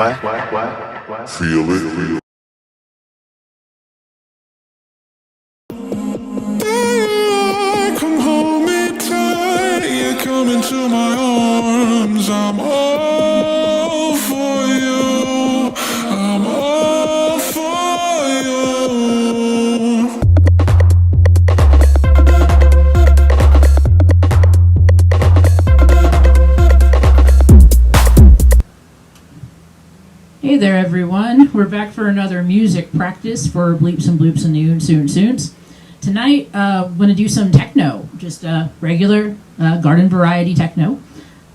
Feel it. Come hold me tight, you come into my arms. I'm all for you. I'm all for you. Hey there, everyone. We're back for another music practice for Bleepz and Bloopz and the Oontz. Tonight, I'm going to do some techno, just regular garden variety techno.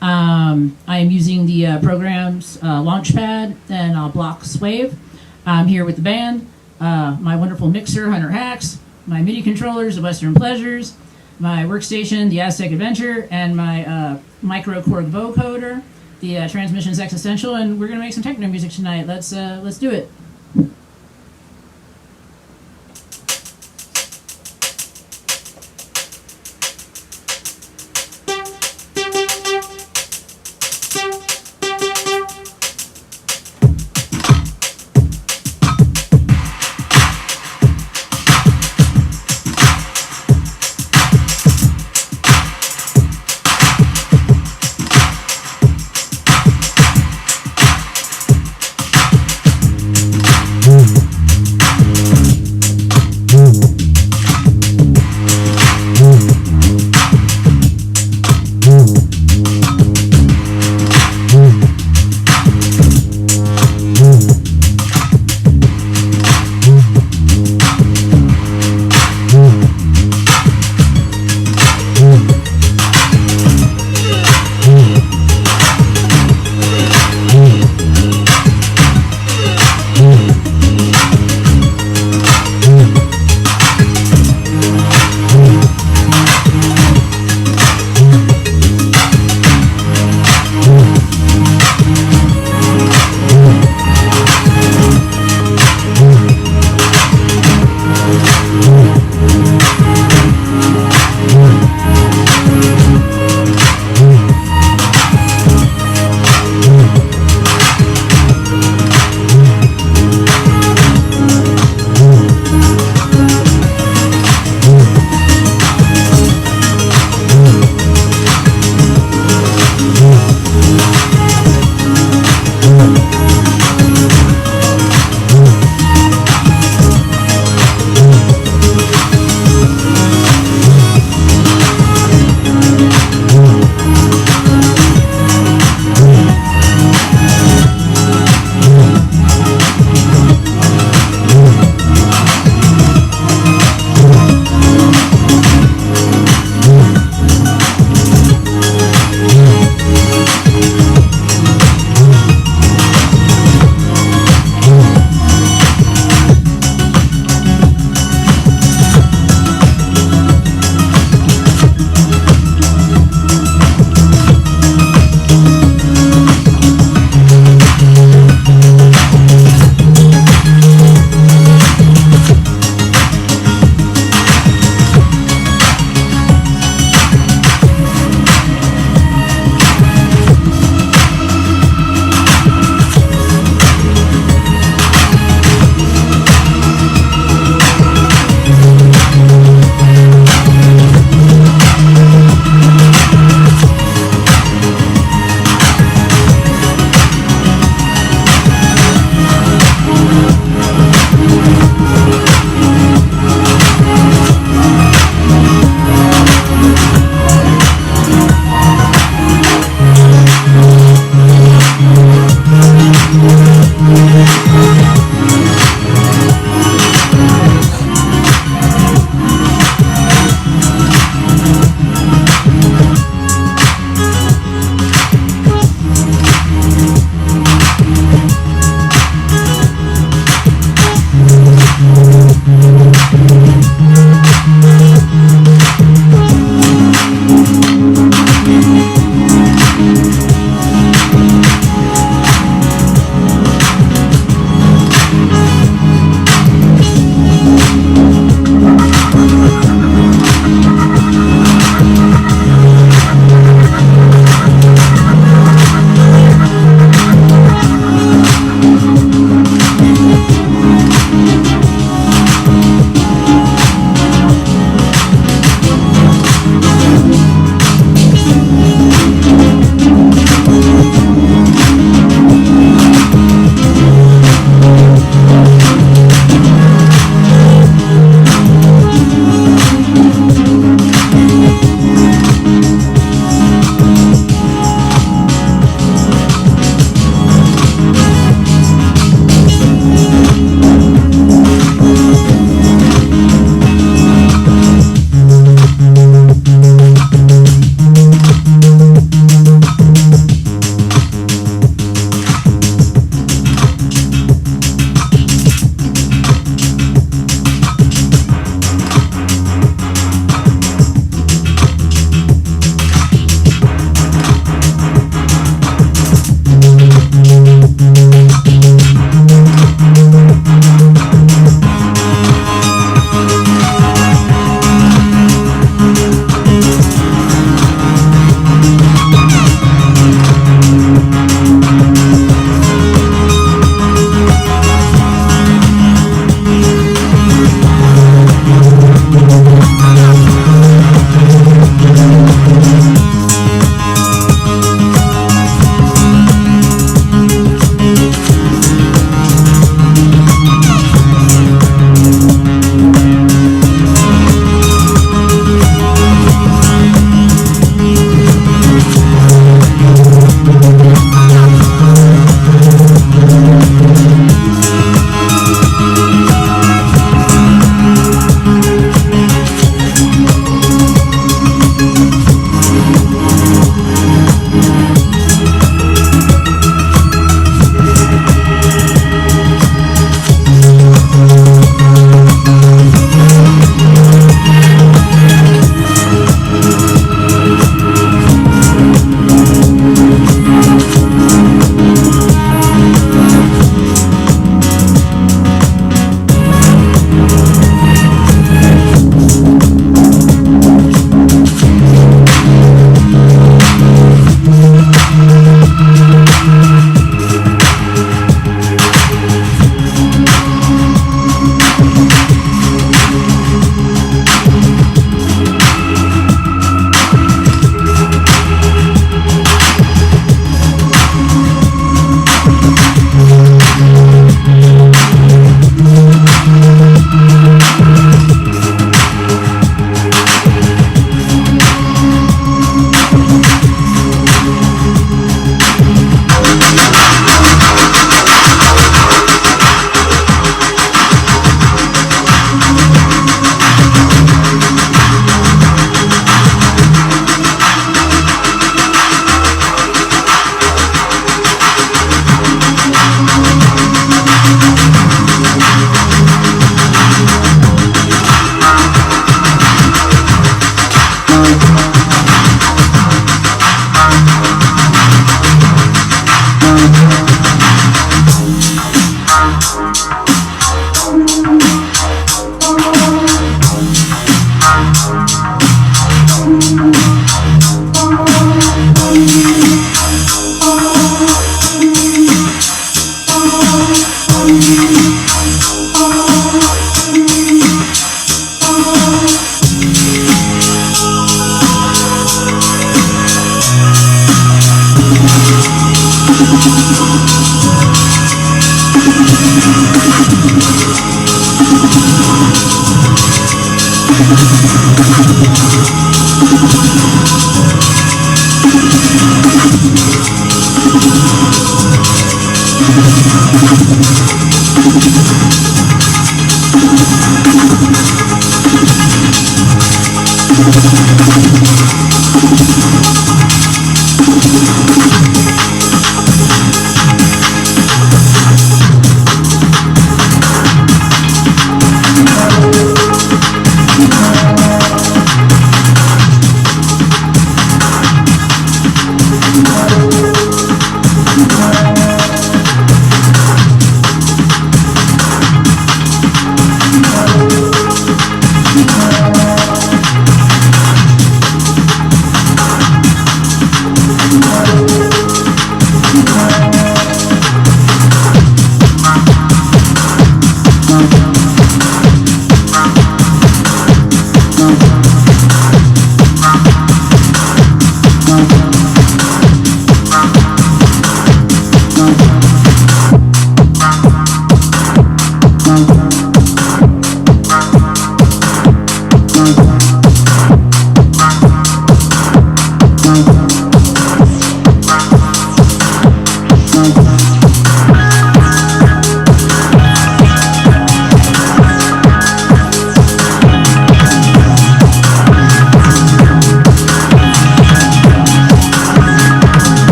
I am using the program's Launchpad and Blocks Wave. I'm here with the band, my wonderful mixer, Hunter Hackz, my MIDI controllers, the Western Pleasures, my workstation, the Aztec Adventure, and my micro Korg vocoder, the Trancemissions Existential, and we're going to make some techno music tonight. Let's do it.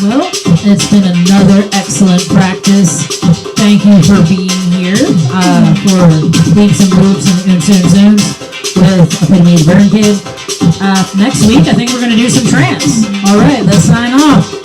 Well, it's been another excellent practice. Thank you for being here for Bleepz and Bloopz and Oontz with EpitomeTheBurnkid. Next week, I think we're going to do some trance. All right, let's sign off.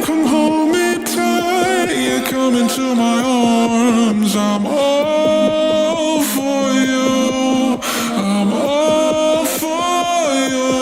Come hold me tight, you're coming to my arms. I'm all for you. I'm all for you.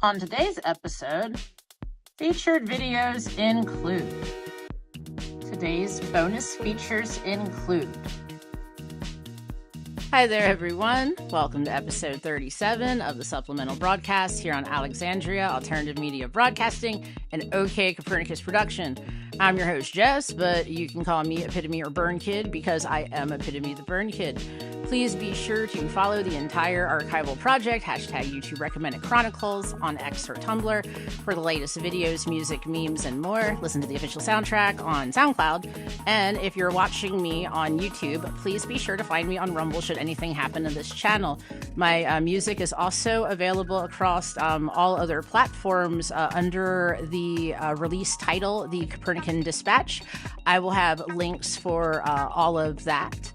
On today's episode, featured videos include. Today's bonus features include. Hi there, everyone. Welcome to episode 37 of the supplemental broadcast here on Alexandria Alternative Media Broadcasting, an OK Copernicus production. I'm your host, Jess, but you can call me Epitome or Burnkid because I am EpitomeTheBurnkid. Please be sure to follow the entire archival project, #YouTube Recommended Chronicles, on X or Tumblr for the latest videos, music, memes, and more. Listen to the official soundtrack on SoundCloud. And if you're watching me on YouTube, please be sure to find me on Rumble should anything happen to this channel. My music is also available across all other platforms under the release title, The Copernican Dispatch. I will have links for all of that.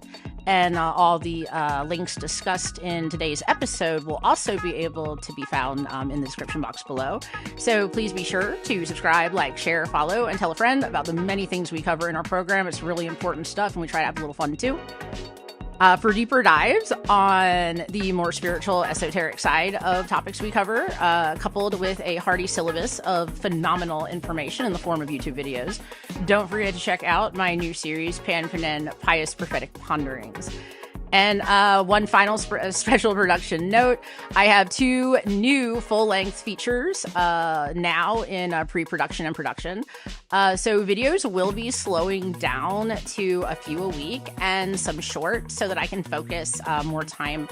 And all the links discussed in today's episode will also be able to be found in the description box below. So please be sure to subscribe, like, share, follow, and tell a friend about the many things we cover in our program. It's really important stuff, and we try to have a little fun too. For deeper dives on the more spiritual, esoteric side of topics we cover, coupled with a hearty syllabus of phenomenal information in the form of YouTube videos, don't forget to check out my new series, Pan Panen Pious Prophetic Ponderings. And one final special production note, I have 2 new full-length features now in pre-production and production. So videos will be slowing down to a few a week and some short so that I can focus more time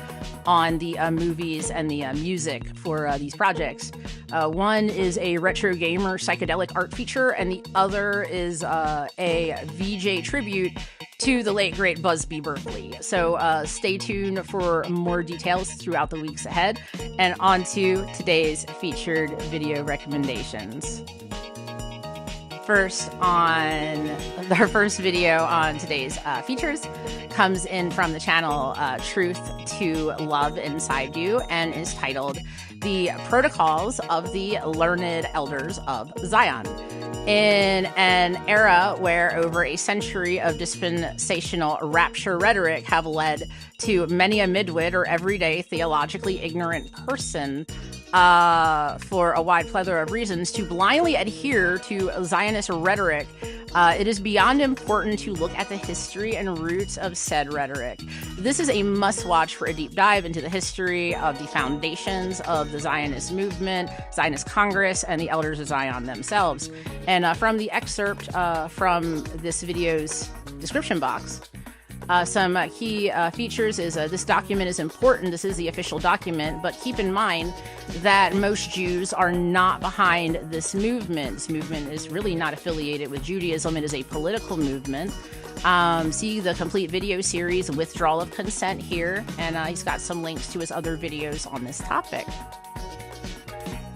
on the movies and the music for these projects. One is a retro gamer psychedelic art feature, and the other is a VJ tribute to the late great Busby Berkeley. So stay tuned for more details throughout the weeks ahead. And on to today's featured video recommendations. Our first video on today's features comes in from the channel Truth to Love Inside You and is titled The Protocols of the Learned Elders of Zion. In an era where over a century of dispensational rapture rhetoric have led to many a midwit or everyday theologically ignorant person for a wide plethora of reasons to blindly adhere to Zionist rhetoric, it is beyond important to look at the history and roots of said rhetoric. This is a must-watch for a deep dive into the history of the foundations of the Zionist movement, Zionist Congress, and the Elders of Zion themselves. And from the excerpt from this video's description box, some key features is this document is important. This is the official document, but keep in mind that most Jews are not behind this movement. This movement is really not affiliated with Judaism. It is a political movement. See the complete video series, Withdrawal of Consent, here, and he's got some links to his other videos on this topic.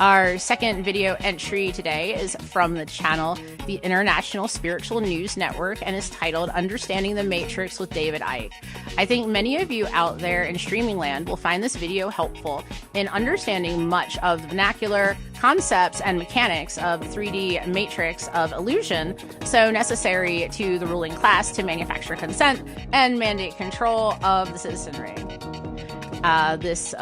Our second video entry today is from the channel The International Spiritual News Network and is titled Understanding the Matrix with David Icke. I think many of you out there in streaming land will find this video helpful in understanding much of the vernacular, concepts, and mechanics of the 3D matrix of illusion, so necessary to the ruling class to manufacture consent and mandate control of the citizenry. This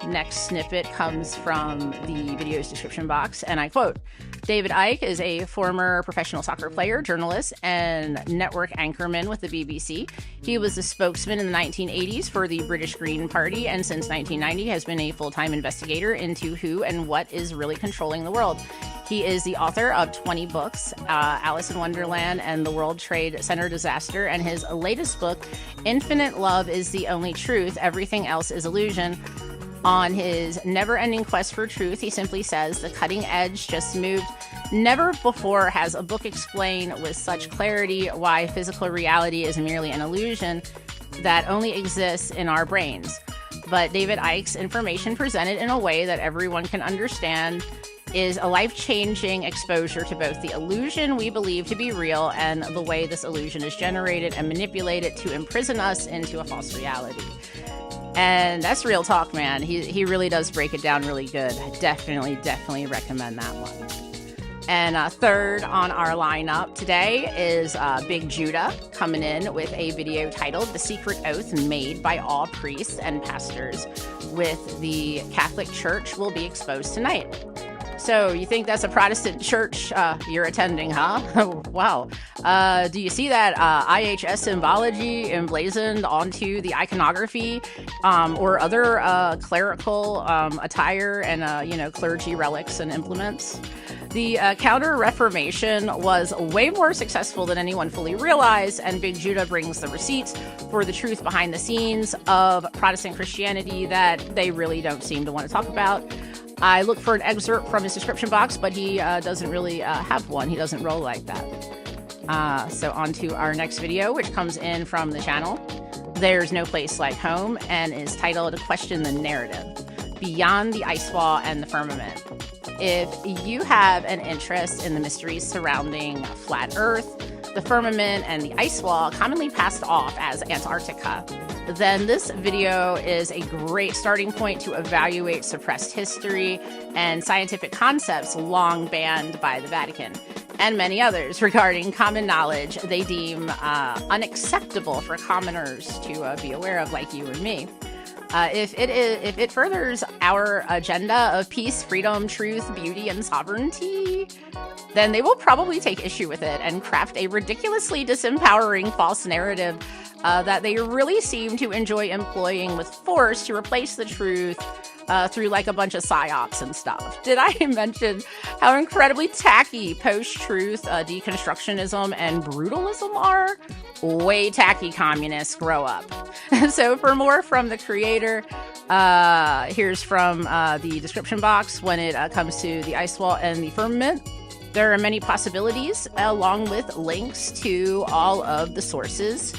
next snippet comes from the video's description box, and I quote, David Icke is a former professional soccer player, journalist, and network anchorman with the BBC. He was the spokesman in the 1980s for the British Green Party, and since 1990 has been a full-time investigator into who and what is really controlling the world. He is the author of 20 books, Alice in Wonderland and the World Trade Center Disaster, and his latest book, Infinite Love is the Only Truth, Everything Else is Illusion. On his never-ending quest for truth, he simply says, the cutting edge just moved. Never before has a book explained with such clarity why physical reality is merely an illusion that only exists in our brains. But David Icke's information presented in a way that everyone can understand is a life-changing exposure to both the illusion we believe to be real and the way this illusion is generated and manipulated to imprison us into a false reality. And that's real talk, man. He really does break it down really good. I definitely recommend that one. And third on our lineup today is Big Judah coming in with a video titled The Secret Oath Made by All Priests and Pastors with the Catholic Church Will Be Exposed Tonight. So you think that's a Protestant church you're attending, huh? Wow. Do you see that IHS symbology emblazoned onto the iconography or other clerical attire and, clergy relics and implements? The Counter-Reformation was way more successful than anyone fully realized, and Big Judah brings the receipts for the truth behind the scenes of Protestant Christianity that they really don't seem to want to talk about. I looked for an excerpt from his description box, but he doesn't really have one. He doesn't roll like that. So on to our next video, which comes in from the channel. There's No Place Like Home, and is titled Question the Narrative, Beyond the Ice Wall and the Firmament. If you have an interest in the mysteries surrounding flat Earth, the firmament, and the ice wall, commonly passed off as Antarctica, then this video is a great starting point to evaluate suppressed history and scientific concepts long banned by the Vatican, and many others regarding common knowledge they deem unacceptable for commoners to be aware of, like you and me. If it furthers our agenda of peace, freedom, truth, beauty, and sovereignty, then they will probably take issue with it and craft a ridiculously disempowering false narrative that they really seem to enjoy employing with force to replace the truth through like a bunch of psyops and stuff. Did I mention how incredibly tacky post-truth deconstructionism and brutalism are? Way tacky communists, grow up. So for more from the creator, here's from the description box when it comes to the ice wall and the firmament. There are many possibilities, along with links to all of the sources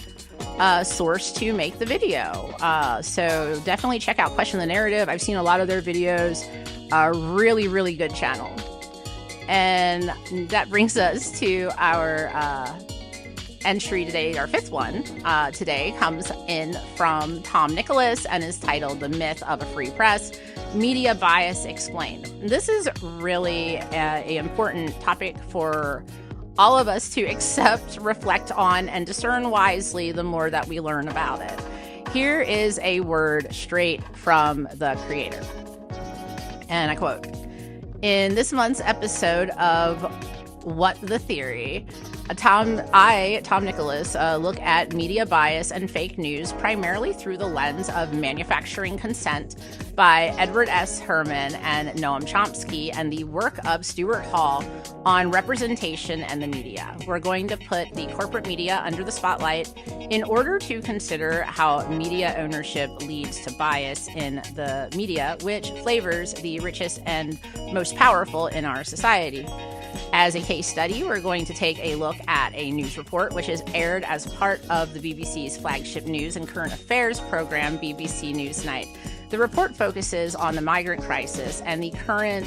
sourced to make the video. So definitely check out Question the Narrative. I've seen a lot of their videos. Really good channel. And that brings us to our entry today. Our fifth one today comes in from Tom Nicholas and is titled The Myth of a Free Press, Media Bias Explained. This is really an important topic for all of us to accept, reflect on, and discern wisely the more that we learn about it. Here is a word straight from the creator. And I quote, "In this month's episode of What the Theory, Tom Nicholas, look at media bias and fake news primarily through the lens of Manufacturing Consent by Edward S. Herman and Noam Chomsky, and the work of Stuart Hall on representation and the media. We're going to put the corporate media under the spotlight in order to consider how media ownership leads to bias in the media, which flavors the richest and most powerful in our society. As a case study, we're going to take a look at a news report which is aired as part of the BBC's flagship news and current affairs program, BBC Newsnight. The report focuses on the migrant crisis and the current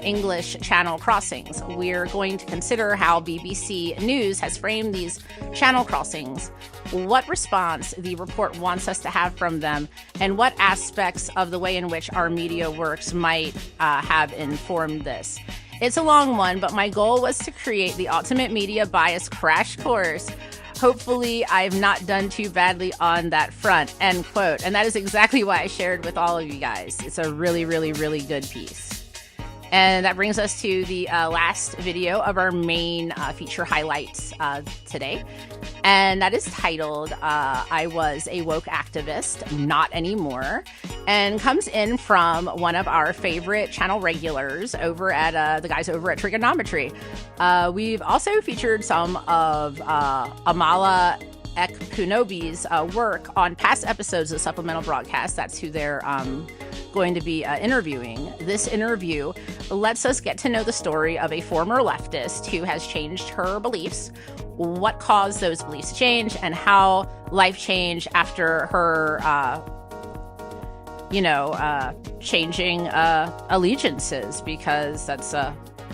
English Channel crossings. We're going to consider how BBC News has framed these channel crossings, what response the report wants us to have from them, and what aspects of the way in which our media works might have informed this. It's a long one, but my goal was to create the ultimate media bias crash course. Hopefully, I've not done too badly on that front," end quote. And that is exactly why I shared with all of you guys. It's a really good piece. And that brings us to the last video of our main feature highlights today. And that is titled, I Was a Woke Activist, Not Anymore, and comes in from one of our favorite channel regulars over at the guys over at Trigonometry. We've also featured some of Amala Ekpunobi's work on past episodes of Supplemental Broadcast. That's who they're going to be interviewing. This interview lets us get to know the story of a former leftist who has changed her beliefs, what caused those beliefs to change, and how life changed after her changing allegiances, because that's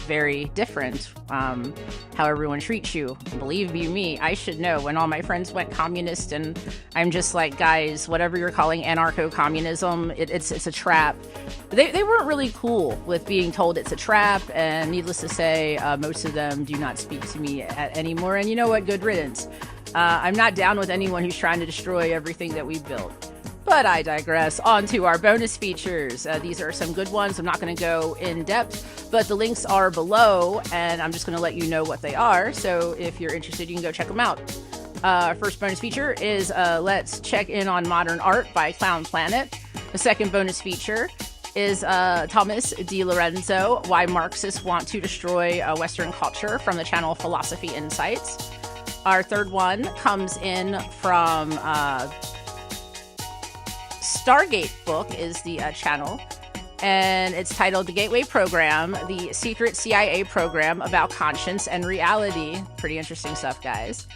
very different how everyone treats you. Believe you me, I should know. When all my friends went communist, and I'm just like, guys, whatever you're calling anarcho-communism, it's a trap. They weren't really cool with being told it's a trap, and needless to say, most of them do not speak to me anymore. And you know what? Good riddance. I'm not down with anyone who's trying to destroy everything that we've built. But I digress. On to our bonus features. These are some good ones. I'm not going to go in depth, but the links are below, and I'm just going to let you know what they are. So if you're interested, you can go check them out. Our first bonus feature is Let's Check In on Modern Art by Clown Planet. The second bonus feature is Thomas Di Lorenzo, Why Marxists Want to Destroy Western Culture, from the channel Philosophy Insights. Our third one comes in from Stargate Book is the channel, and it's titled The Gateway Program, the secret CIA program about conscience and reality. Pretty interesting stuff, guys.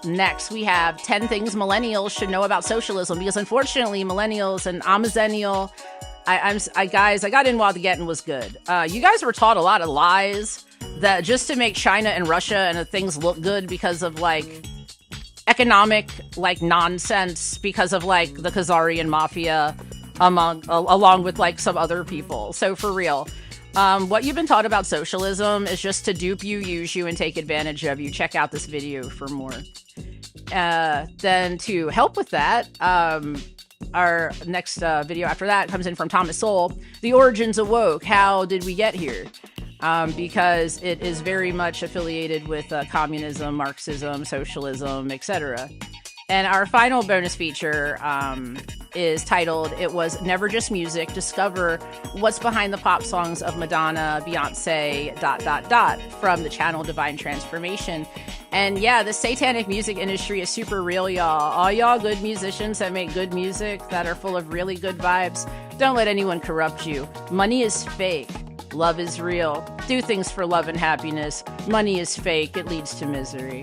Next, we have 10 things millennials should know about socialism, because unfortunately, millennials, and I'm a zennial, guys, I got in while the getting was good. You guys were taught a lot of lies that just to make China and Russia and things look good because of, like, economic, like, nonsense, because of, like, the Khazarian mafia along with, like, some other people. So for real, what you've been taught about socialism is just to dupe you, use you, and take advantage of you. Check out this video for more. Then to help with that, our next video after that comes in from Thomas Sowell, The Origins of Woke, How Did We Get Here? Because it is very much affiliated with communism, Marxism, socialism, etc. And our final bonus feature is titled It Was Never Just Music, Discover What's Behind the Pop Songs of Madonna, Beyonce, ... from the channel Divine Transformation. And yeah, the satanic music industry is super real, y'all. All y'all good musicians that make good music, that are full of really good vibes, don't let anyone corrupt you. Money is fake. Love is real. Do things for love and happiness. Money is fake. It leads to misery.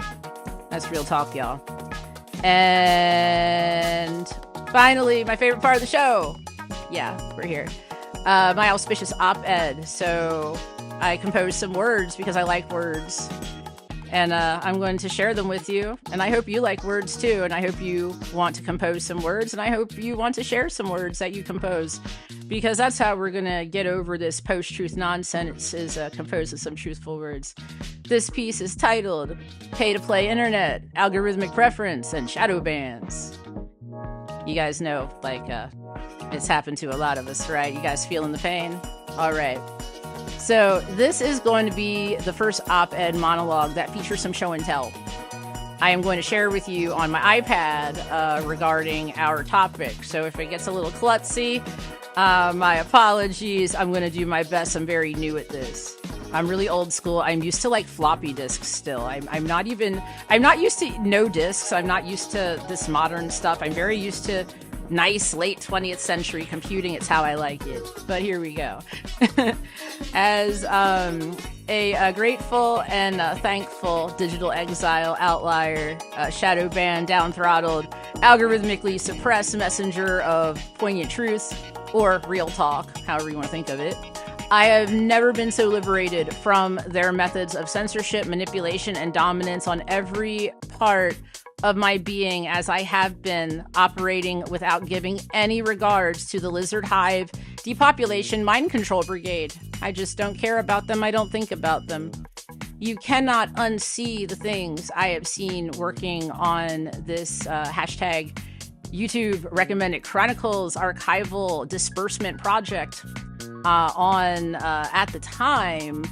That's real talk, y'all. And finally, my favorite part of the show. Yeah, we're here. My auspicious op-ed. So I composed some words because I like words. And I'm going to share them with you. And I hope you like words too. And I hope you want to compose some words. And I hope you want to share some words that you compose. Because that's how we're going to get over this post-truth nonsense, is composed of some truthful words. This piece is titled Pay-to-Play Internet, Algorithmic Preference, and Shadow Bans. You guys know, like, it's happened to a lot of us, right? You guys feeling the pain? All right. So this is going to be the first op-ed monologue that features some show and tell. I am going to share with you on my iPad regarding our topic. So if it gets a little klutzy, my apologies. I'm going to do my best. I'm very new at this. I'm really old school. I'm used to, like, floppy disks still. I'm not used to no disks. I'm not used to this modern stuff. I'm very used to nice late 20th century computing. It's how I like it. But here we go. As a grateful and thankful digital exile, outlier, shadow banned, down-throttled, algorithmically suppressed messenger of poignant truth, or real talk, however you want to think of it, I have never been so liberated from their methods of censorship, manipulation, and dominance on every part of my being as I have been operating without giving any regards to the lizard-hive, depopulation, mind control brigade. I just don't care about them. I don't think about them. You cannot unsee the things I have seen working on this hashtag YouTube Recommended Chronicles archival disbursement project at the time.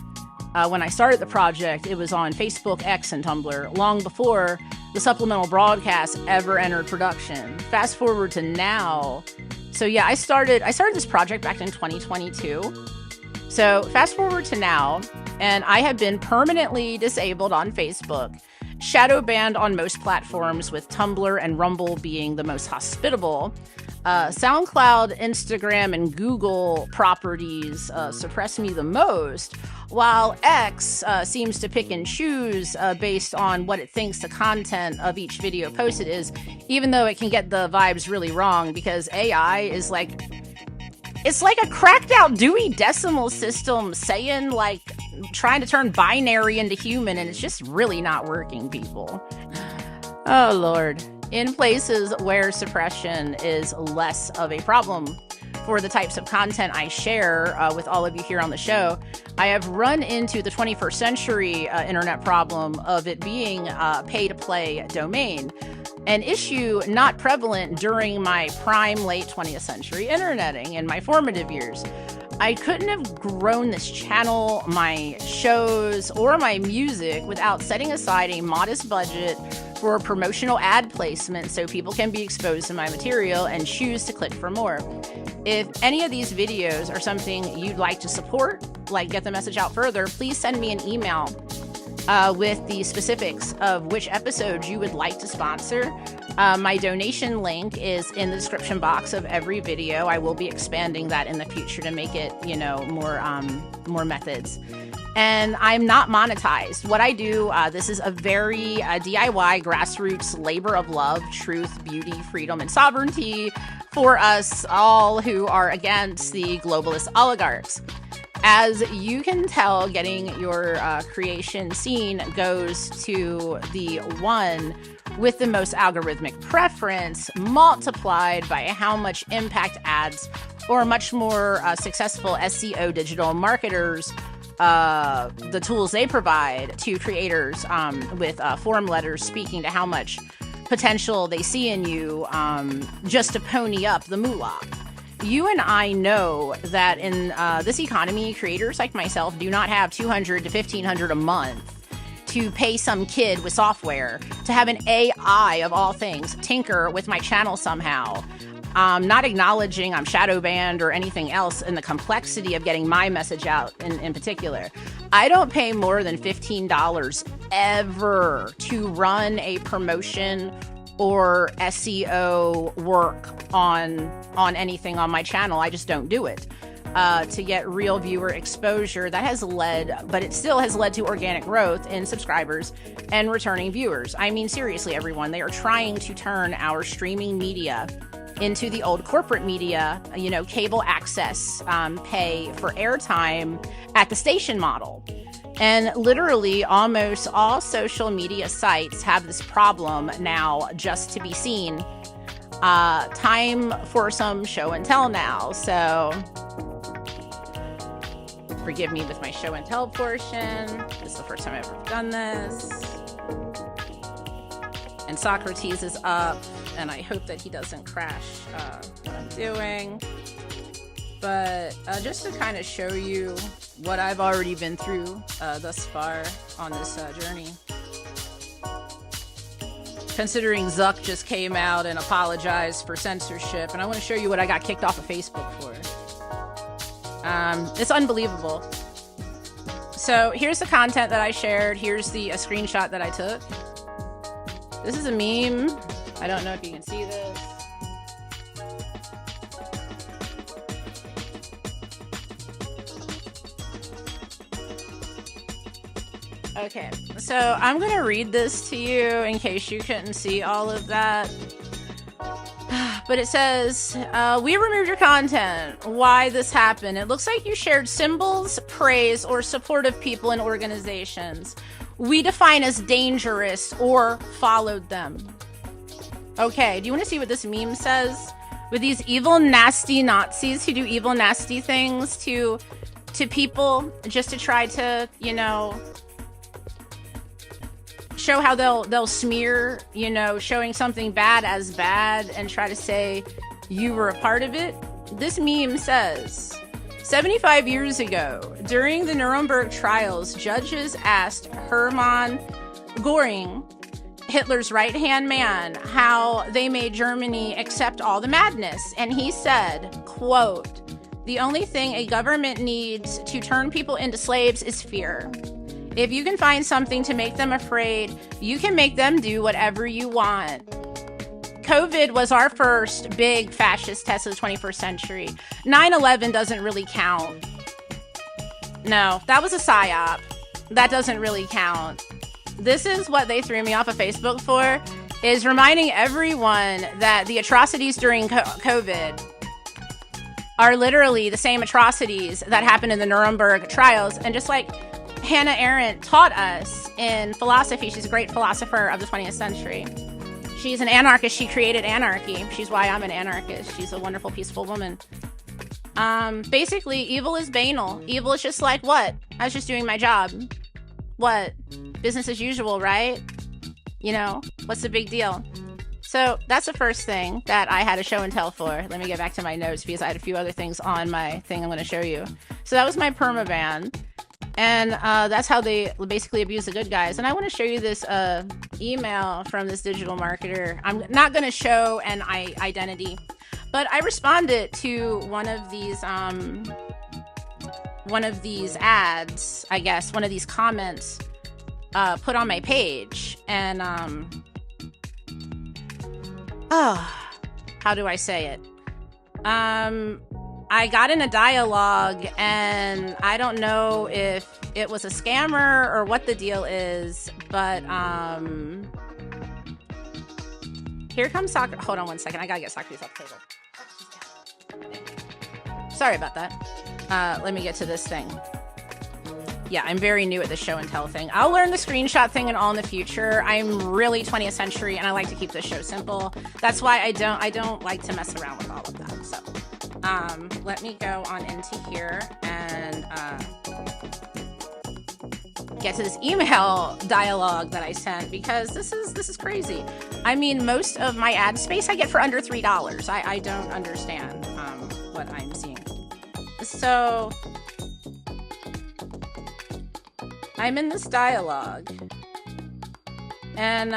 When I started the project, it was on Facebook, X, and Tumblr, long before the supplemental broadcast ever entered production. Fast forward to now. So yeah, I started this project back in 2022. So fast forward to now, and I have been permanently disabled on Facebook, shadow banned on most platforms, with Tumblr and Rumble being the most hospitable. SoundCloud, Instagram, and Google properties suppress me the most. while X seems to pick and choose based on what it thinks the content of each video posted is, even though it can get the vibes really wrong, because AI is like, it's like a cracked out Dewey Decimal System saying, like, trying to turn binary into human, and it's just really not working, people. Oh, Lord. In places where suppression is less of a problem for the types of content I share with all of you here on the show, I have run into the 21st century internet problem of it being a pay-to-play domain, an issue not prevalent during my prime late 20th century interneting in my formative years. I couldn't have grown this channel, my shows, or my music without setting aside a modest budget for promotional ad placement so people can be exposed to my material and choose to click for more. If any of these videos are something you'd like to support, like get the message out further, please send me an email with the specifics of which episodes you would like to sponsor. My donation link is in the description box of every video. I will be expanding that in the future to make it, you know, more methods. And I'm not monetized. What I do, this is a very DIY, grassroots labor of love, truth, beauty, freedom, and sovereignty for us all who are against the globalist oligarchs. As you can tell, getting your creation seen goes to the one with the most algorithmic preference, multiplied by how much impact ads or much more successful SEO digital marketers, the tools they provide to creators with form letters speaking to how much potential they see in you just to pony up the moolah. You and I know that in this economy, creators like myself do not have $200 to $1,500 a month to pay some kid with software to have an AI of all things tinker with my channel somehow. Not acknowledging I'm shadow banned or anything else in the complexity of getting my message out in particular. I don't pay more than $15 ever to run a promotion or SEO work on anything on my channel. I just don't do it. To get real viewer exposure, that has led, but it still has led to organic growth in subscribers and returning viewers. I mean, seriously, everyone, they are trying to turn our streaming media into the old corporate media, you know, cable access, pay for airtime at the station model. And literally almost all social media sites have this problem now, just to be seen. Time for some show and tell now. So forgive me with my show and tell portion. This is the first time I've ever done this. And Socrates is up, and I hope that he doesn't crash what I'm doing. But just to kind of show you what I've already been through thus far on this journey. Considering Zuck just came out and apologized for censorship, and I want to show you what I got kicked off of Facebook for. It's unbelievable. So here's the content that I shared. Here's the screenshot that I took. This is a meme. I don't know if you can see this. Okay, so I'm going to read this to you in case you couldn't see all of that. But it says, we removed your content. Why this happened? It looks like you shared symbols, praise, or support of people and organizations we define as dangerous or followed them. Okay, do you want to see what this meme says? With these evil, nasty Nazis who do evil, nasty things to people just to try to, you know, show how they'll smear, you know, showing something bad as bad and try to say you were a part of it. This meme says, 75 years ago, during the Nuremberg trials, judges asked Hermann Göring, Hitler's right-hand man, how they made Germany accept all the madness. And he said, quote, "The only thing a government needs to turn people into slaves is fear. If you can find something to make them afraid, you can make them do whatever you want." COVID was our first big fascist test of the 21st century. 9/11 doesn't really count. No, that was a psyop. That doesn't really count. This is what they threw me off of Facebook for, is reminding everyone that the atrocities during COVID are literally the same atrocities that happened in the Nuremberg trials. And just like Hannah Arendt taught us in philosophy, she's a great philosopher of the 20th century. She's an anarchist. She created anarchy. She's why I'm an anarchist. She's a wonderful, peaceful woman. Basically, evil is banal. Evil is just like, what? I was just doing my job. What? Business as usual, right? You know, what's the big deal? So that's the first thing that I had a show and tell for. Let me get back to my notes because I had a few other things on my thing I'm going to show you. So that was my permaban. And that's how they basically abuse the good guys. And I want to show you this email from this digital marketer. I'm not going to show an identity, but I responded to one of these ads, I guess, one of these comments put on my page. And how do I say it? I got in a dialogue, and I don't know if it was a scammer or what the deal is, but here comes Socrates. Hold on one second. I gotta get Socrates off the table. Sorry about that. Let me get to this thing. Yeah, I'm very new at the show and tell thing. I'll learn the screenshot thing and all in the future. I'm really 20th century, and I like to keep this show simple. That's why I don't like to mess around with all of that. So, let me go on into here and get to this email dialogue that I sent, because this is crazy. I mean, most of my ad space I get for under $3. I don't understand what I'm seeing. So I'm in this dialogue, and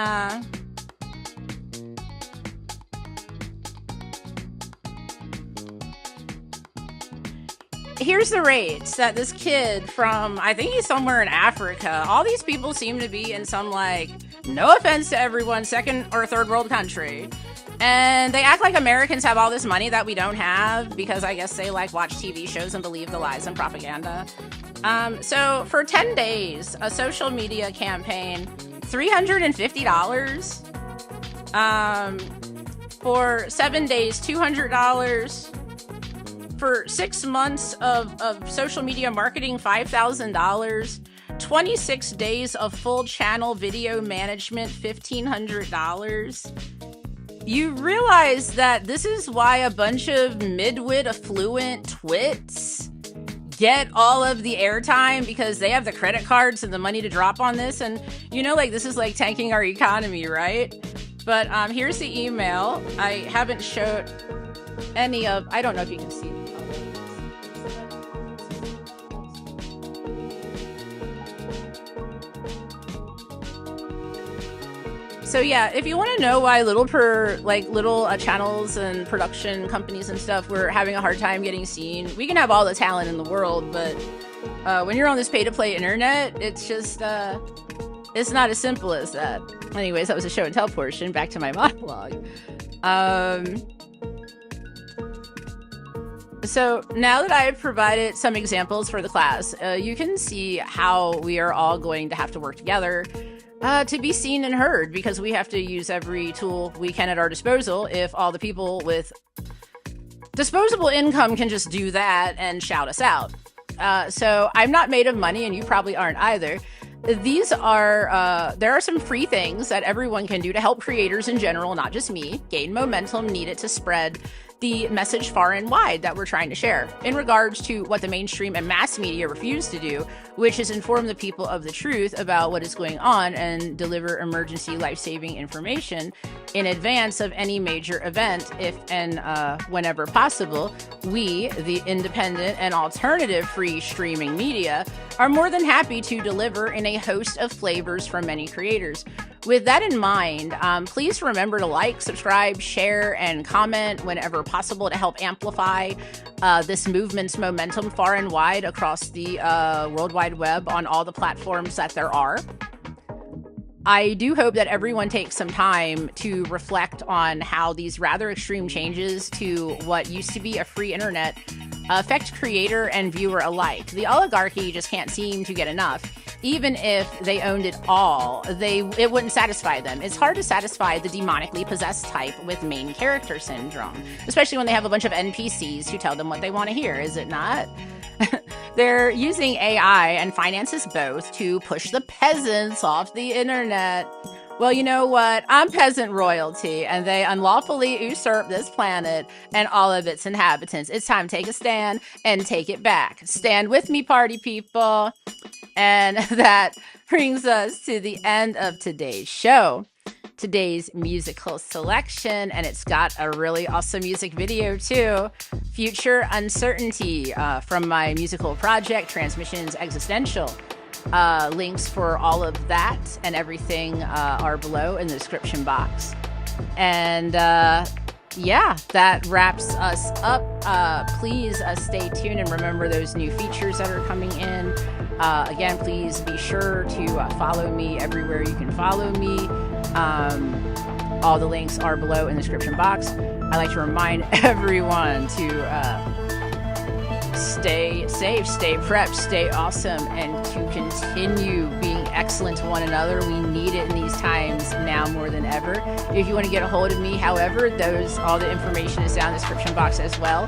here's the rates that this kid from, I think he's somewhere in Africa, all these people seem to be in some, like, no offense to everyone, second or third world country. And they act like Americans have all this money that we don't have, because I guess they like watch TV shows and believe the lies and propaganda. So for 10 days, a social media campaign, $350. For 7 days, $200. For 6 months of social media marketing, $5,000. 26 days of full channel video management, $1,500. You realize that this is why a bunch of midwit affluent twits get all of the airtime, because they have the credit cards and the money to drop on this. And you know, like, this is like tanking our economy, right? But here's the email. I haven't showed any of, I don't know if you can see it. So yeah, if you want to know why little channels and production companies and stuff were having a hard time getting seen, we can have all the talent in the world, but when you're on this pay-to-play internet, it's just it's not as simple as that. Anyways, that was a show and tell portion. Back to my monologue. So now that I've provided some examples for the class, you can see how we are all going to have to work together to be seen and heard, because we have to use every tool we can at our disposal. If all the people with disposable income can just do that and shout us out. So I'm not made of money, and you probably aren't either. These are, there are some free things that everyone can do to help creators in general, not just me, gain momentum needed to spread the message far and wide that we're trying to share, in regards to what the mainstream and mass media refuse to do, which is inform the people of the truth about what is going on and deliver emergency life-saving information in advance of any major event, if and whenever possible. We, the independent and alternative free streaming media, are more than happy to deliver in a host of flavors from many creators. With that in mind, please remember to like, subscribe, share, and comment whenever possible to help amplify this movement's momentum far and wide across the World Wide Web on all the platforms that there are. I do hope that everyone takes some time to reflect on how these rather extreme changes to what used to be a free internet affect creator and viewer alike. The oligarchy just can't seem to get enough. Even if they owned it all, it wouldn't satisfy them. It's hard to satisfy the demonically possessed type with main character syndrome, especially when they have a bunch of NPCs who tell them what they want to hear, is it not? They're using AI and finances both to push the peasants off the internet. Well, you know what? I'm peasant royalty, and they unlawfully usurp this planet and all of its inhabitants. It's time to take a stand and take it back. Stand with me, party people. And that brings us to the end of today's show. Today's musical selection, and it's got a really awesome music video too. Future Uncertainty from my musical project, Trancemissions Existential. Links for all of that and everything are below in the description box. And yeah, that wraps us up. Please stay tuned and remember those new features that are coming in. Again, please be sure to follow me everywhere you can follow me. All the links are below in the description box. I like to remind everyone to stay safe, stay prepped, stay awesome, and to continue being excellent to one another. We need it in these times now more than ever. If you want to get a hold of me, however, all the information is down in the description box as well.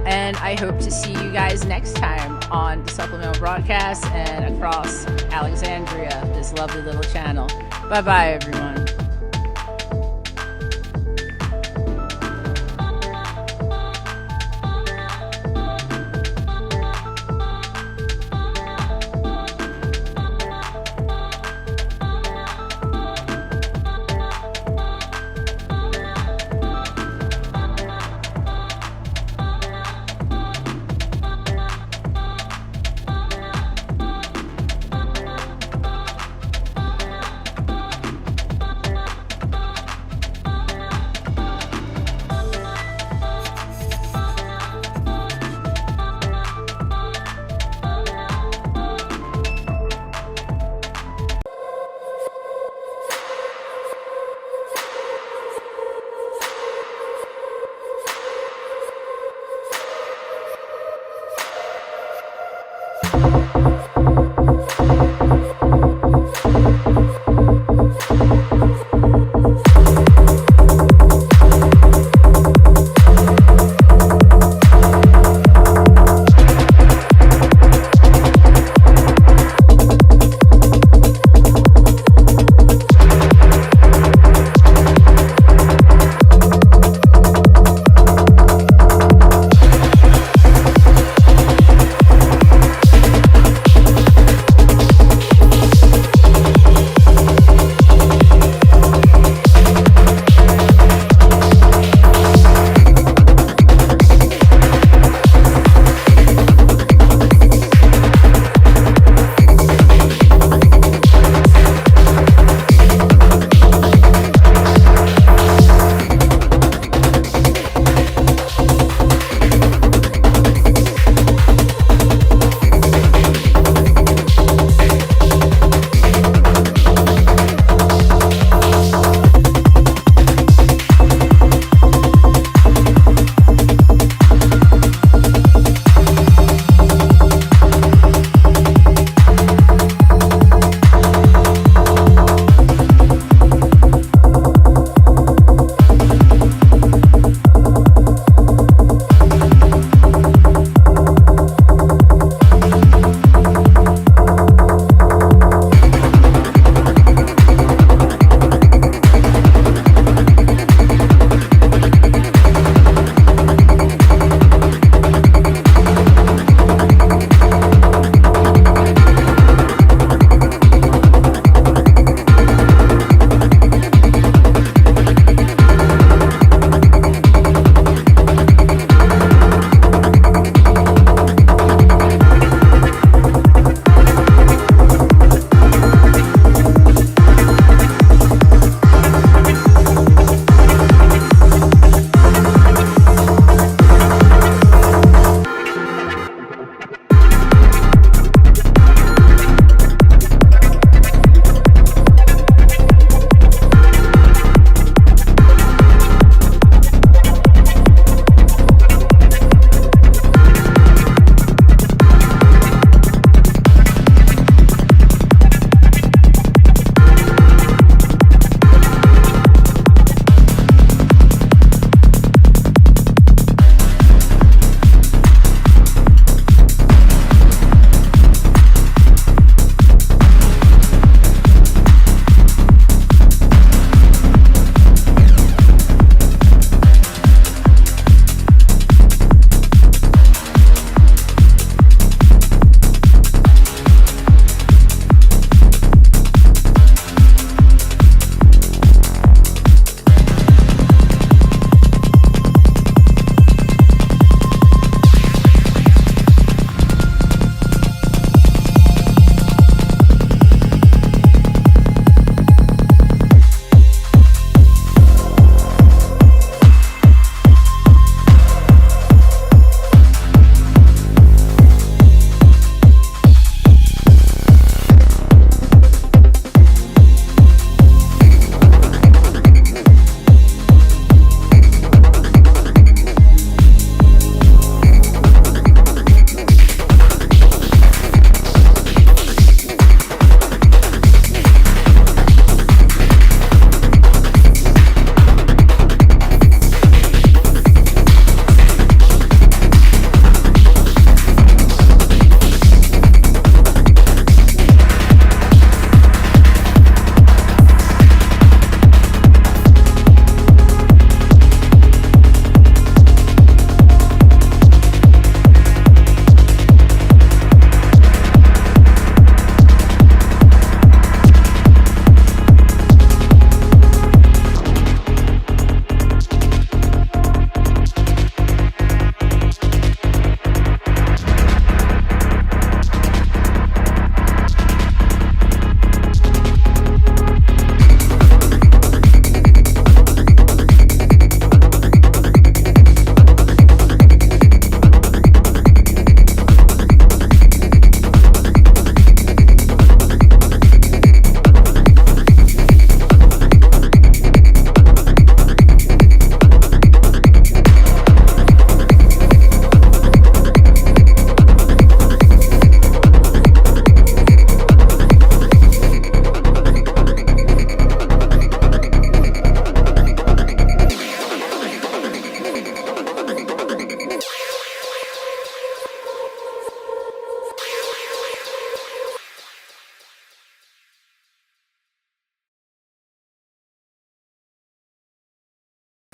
And I hope to see you guys next time on the supplemental broadcast and across Alexandria, this lovely little channel. Bye-bye, everyone.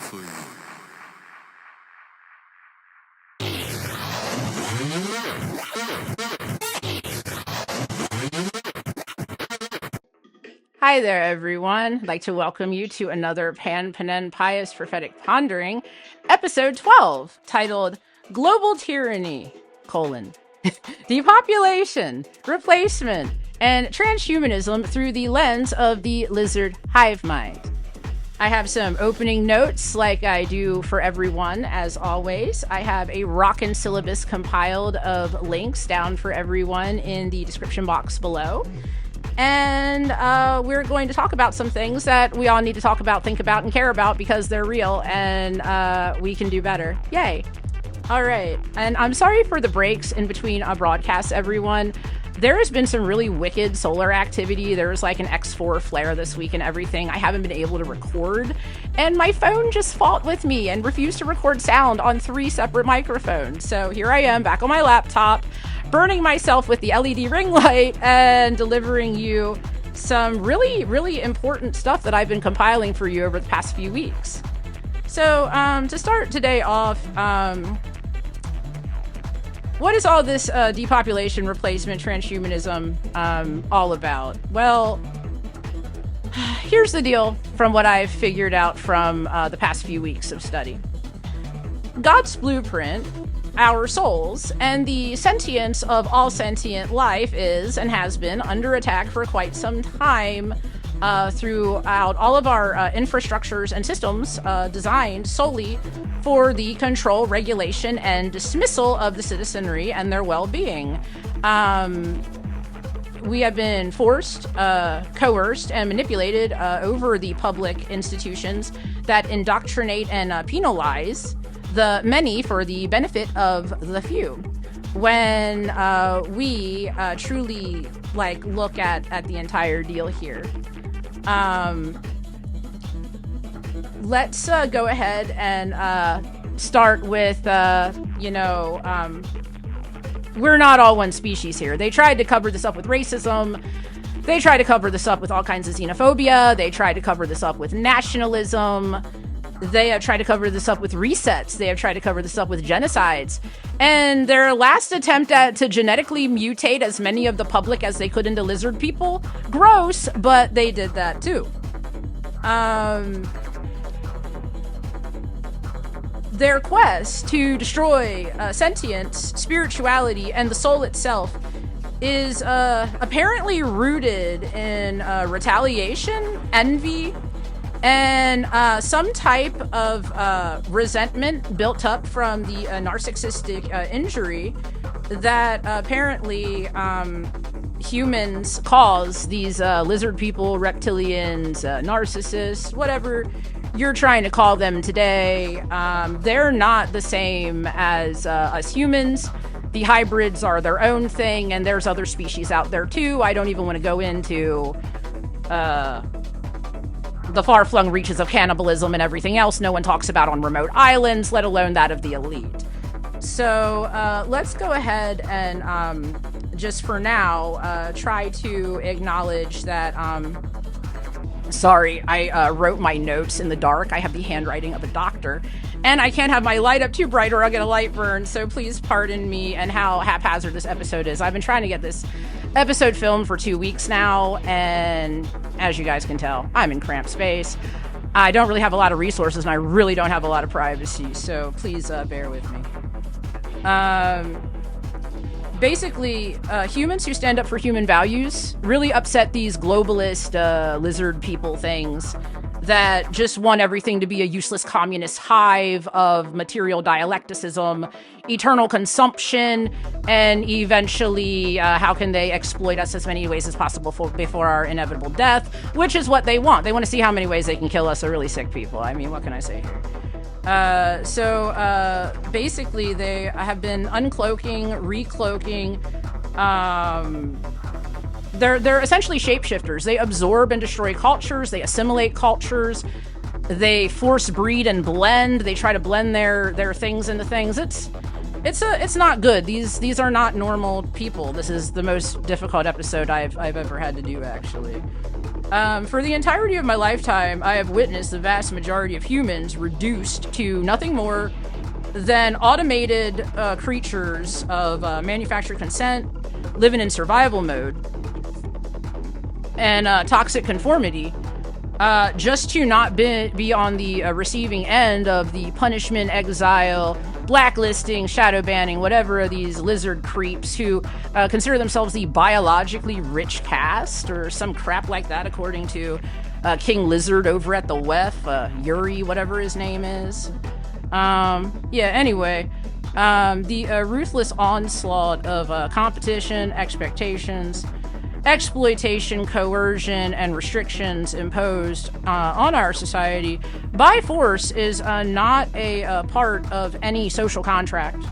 for you. Hi there, everyone. I'd like to welcome you to another Pan Panen Pious Prophetic Pondering, episode 12, titled Global Tyranny, Depopulation, Replacement, and Transhumanism through the lens of the lizard-hive mind. I have some opening notes like I do for everyone, as always. I have a rockin' syllabus compiled of links down for everyone in the description box below. And we're going to talk about some things that we all need to talk about, think about, and care about because they're real and we can do better. Yay. All right. And I'm sorry for the breaks in between broadcasts, everyone. There has been some really wicked solar activity. There was like an X4 flare this week and everything. I haven't been able to record. And my phone just fought with me and refused to record sound on 3 separate microphones. So here I am back on my laptop, burning myself with the LED ring light and delivering you some really, really important stuff that I've been compiling for you over the past few weeks. So to start today off, what is all this depopulation, replacement, transhumanism all about? Well, here's the deal from what I've figured out from the past few weeks of study. God's blueprint, our souls, and the sentience of all sentient life is and has been under attack for quite some time throughout all of our infrastructures and systems designed solely for the control, regulation, and dismissal of the citizenry and their well-being. We have been forced, coerced, and manipulated over the public institutions that indoctrinate and penalize the many for the benefit of the few. When we truly look at the entire deal here, let's go ahead and start with we're not all one species here. They tried to cover this up with racism. They tried to cover this up with all kinds of xenophobia. They tried to cover this up with nationalism. They have tried to cover this up with resets. They have tried to cover this up with genocides. And their last attempt to genetically mutate as many of the public as they could into lizard people, gross, but they did that too. Their quest to destroy sentience, spirituality, and the soul itself is apparently rooted in retaliation, envy, and some type of resentment built up from the narcissistic injury that apparently humans cause these lizard people, reptilians, narcissists, whatever you're trying to call them today. They're not the same as us humans. The hybrids are their own thing, and there's other species out there too. I don't even want to go into the far-flung reaches of cannibalism and everything else no one talks about on remote islands, let alone that of the elite. So let's go ahead and just for now try to acknowledge that sorry, I wrote my notes in the dark. I have the handwriting of a doctor, and I can't have my light up too bright or I'll get a light burn, so please pardon me and how haphazard this episode is. I've been trying to get this episode filmed for 2 weeks now, and as you guys can tell, I'm in cramped space. I don't really have a lot of resources, and I really don't have a lot of privacy, so please bear with me. Basically, humans who stand up for human values really upset these globalist lizard people things that just want everything to be a useless communist hive of material dialecticism, eternal consumption, and eventually how can they exploit us as many ways as possible before our inevitable death, which is what they want. They want to see how many ways they can kill us, really sick people. I mean, what can I say here? Basically, they have been uncloaking, recloaking. They're essentially shapeshifters. They absorb and destroy cultures. They assimilate cultures. They force breed and blend. They try to blend their things into things. It's not good. These are not normal people. This is the most difficult episode I've ever had to do, actually. For the entirety of my lifetime, I have witnessed the vast majority of humans reduced to nothing more than automated creatures of manufactured consent, living in survival mode, and toxic conformity, just to not be on the receiving end of the punishment, exile, blacklisting, shadow banning, whatever of these lizard creeps who consider themselves the biologically rich caste or some crap like that, according to King Lizard over at the WEF, Yuri, whatever his name is. Anyway, the ruthless onslaught of competition, expectations, exploitation, coercion, and restrictions imposed on our society by force is not a part of any social contract.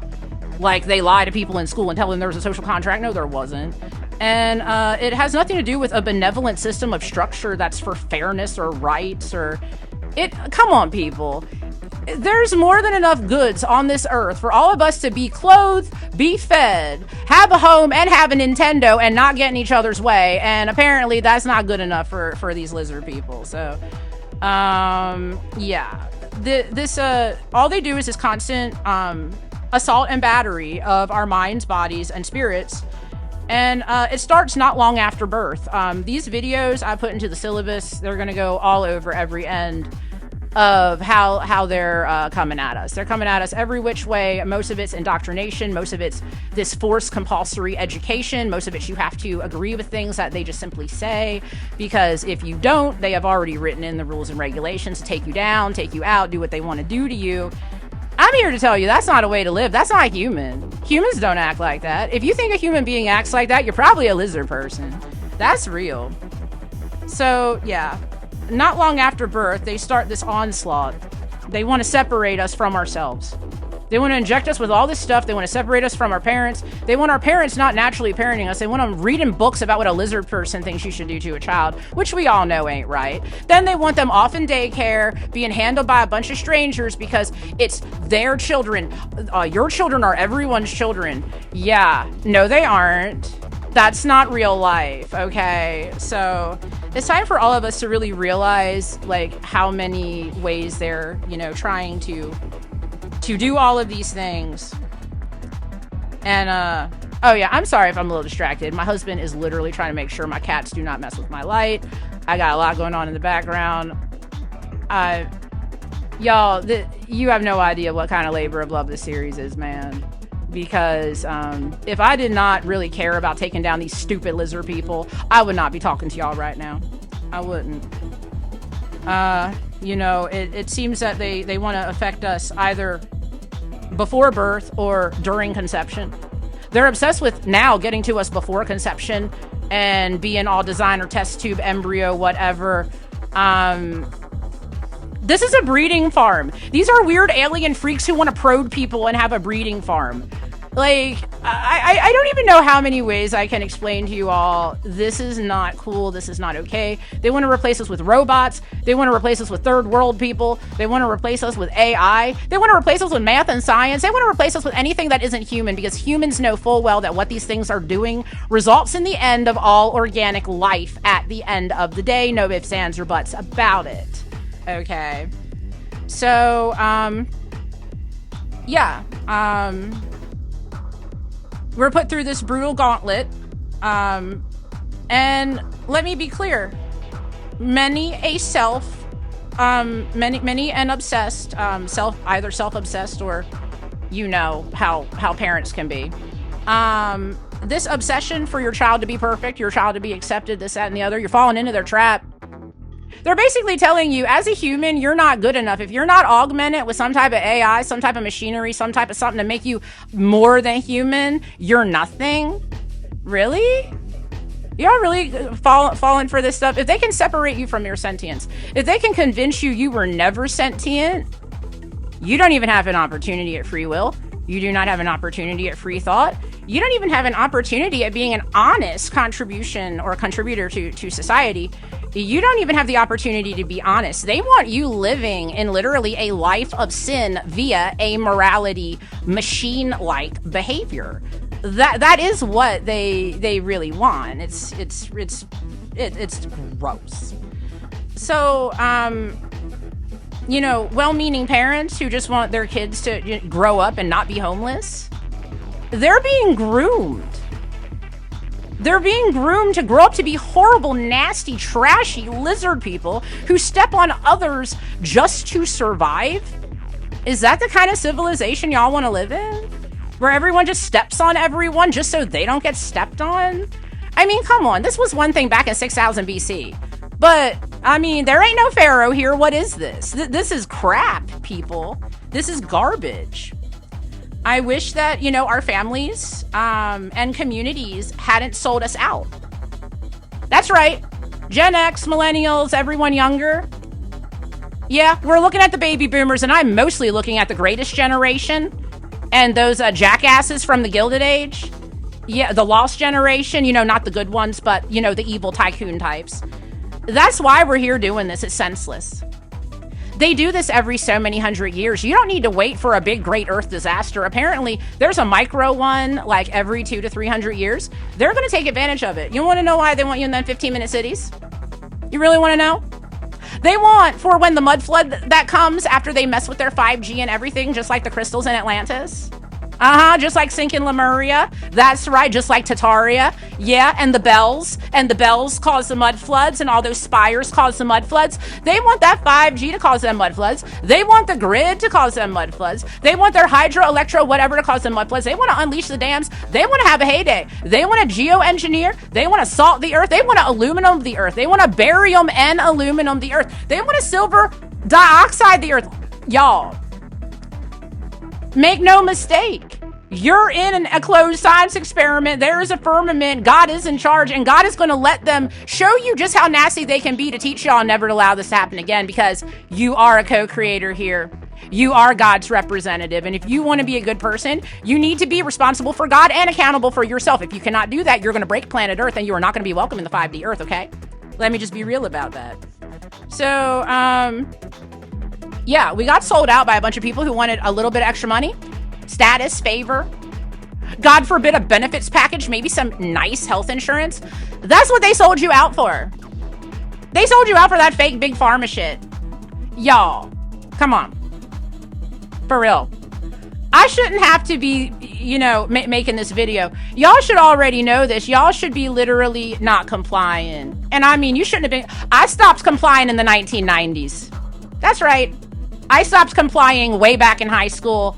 Like, they lie to people in school and tell them there was a social contract. No, there wasn't. And it has nothing to do with a benevolent system of structure that's for fairness or rights or... Come on, people. There's more than enough goods on this earth for all of us to be clothed, be fed, have a home, and have a Nintendo and not get in each other's way. And apparently that's not good enough for these lizard people. So, yeah. All they do is this constant assault and battery of our minds, bodies, and spirits. And it starts not long after birth. These videos I put into the syllabus, they're going to go all over every end of how they're coming at us. They're coming at us every which way. Most of it's indoctrination. Most of it's this forced compulsory education. Most of it's you have to agree with things that they just simply say, because if you don't, they have already written in the rules and regulations to take you down, take you out, do what they want to do to you. I'm here to tell you that's not a way to live. That's not human. Humans don't act like that. If you think a human being acts like that, you're probably a lizard person. That's real. So, yeah. Not long after birth, they start this onslaught. They want to separate us from ourselves. They want to inject us with all this stuff. They want to separate us from our parents. They want our parents not naturally parenting us. They want them reading books about what a lizard person thinks you should do to a child, which we all know ain't right. Then they want them off in daycare, being handled by a bunch of strangers because it's their children. Your children are everyone's children. Yeah, no, they aren't. That's not real life, okay? So it's time for all of us to really realize, like, how many ways they're, trying to do all of these things. And, oh yeah, I'm sorry if I'm a little distracted. My husband is literally trying to make sure my cats do not mess with my light. I got a lot going on in the background. Y'all, you have no idea what kind of labor of love this series is, man. Because if I did not really care about taking down these stupid lizard people, I would not be talking to y'all right now. I wouldn't. It seems that they want to affect us either before birth or during conception. They're obsessed with now getting to us before conception and being all designer, test tube, embryo, whatever. This is a breeding farm. These are weird alien freaks who want to probe people and have a breeding farm. Like, I don't even know how many ways I can explain to you all. This is not cool. This is not okay. They want to replace us with robots. They want to replace us with third world people. They want to replace us with AI. They want to replace us with math and science. They want to replace us with anything that isn't human, because humans know full well that what these things are doing results in the end of all organic life at the end of the day. No ifs, ands, or buts about it. Okay. So, we're put through this brutal gauntlet. And let me be clear. Many and obsessed, either self-obsessed or how parents can be. This obsession for your child to be perfect, your child to be accepted, this, that, and the other, you're falling into their trap. They're basically telling you, as a human, you're not good enough. If you're not augmented with some type of AI, some type of machinery, some type of something to make you more than human, you're nothing. Really? Y'all really falling for this stuff? If they can separate you from your sentience, if they can convince you were never sentient, you don't even have an opportunity at free will. You do not have an opportunity at free thought. You don't even have an opportunity at being an honest contribution or contributor to society. You don't even have the opportunity to be honest. They want you living in literally a life of sin via a morality machine-like behavior. That is what they really want. It's it's gross. So, you know, well-meaning parents who just want their kids to grow up and not be homeless, they're being groomed. They're being groomed to grow up to be horrible, nasty, trashy lizard people who step on others just to survive. Is that the kind of civilization y'all want to live in? Where everyone just steps on everyone just so they don't get stepped on? I mean, come on. This was one thing back in 6000 BC. But, I mean, there ain't no pharaoh here. What is this? This is crap, people. This is garbage. I wish that, you know, our families and communities hadn't sold us out. That's right. Gen X, millennials, everyone younger. Yeah, we're looking at the baby boomers, and I'm mostly looking at the greatest generation and those jackasses from the Gilded Age. Yeah, the lost generation, you know, not the good ones, but, you know, the evil tycoon types. That's why we're here doing this. It's senseless. They do this every so many hundred years. You don't need to wait for a big great earth disaster. Apparently, there's a micro one like every 200 to 300 years. They're going to take advantage of it. You want to know why they want you in them 15-minute cities? You really want to know? They want for when the mud flood that comes after they mess with their 5G and everything, just like the crystals in Atlantis. Just like sinking Lemuria. That's right, just like Tartaria. Yeah, and the bells cause the mud floods, and all those spires cause the mud floods. They want that 5G to cause them mud floods. They want the grid to cause them mud floods. They want their hydro, electro, whatever to cause them mud floods. They want to unleash the dams. They want to have a heyday. They want to geoengineer. They want to salt the earth. They want to aluminum the earth. They want to barium and aluminum the earth. They want to silver dioxide the earth. Y'all, make no mistake. You're in a closed science experiment. There is a firmament. God is in charge, and God is going to let them show you just how nasty they can be to teach y'all never to allow this to happen again, because you are a co-creator here. You are God's representative, and if you want to be a good person, you need to be responsible for God and accountable for yourself. If you cannot do that, you're going to break planet Earth, and you are not going to be welcome in the 5D Earth, okay? Let me just be real about that. So, yeah, we got sold out by a bunch of people who wanted a little bit of extra money, status, favor, God forbid a benefits package, maybe some nice health insurance. That's what they sold you out for. They sold you out for that fake big pharma shit. Y'all, come on. For real. I shouldn't have to be, you know, making this video. Y'all should already know this. Y'all should be literally not complying. And I mean, you shouldn't have been. I stopped complying in the 1990s. That's right. I stopped complying way back in high school.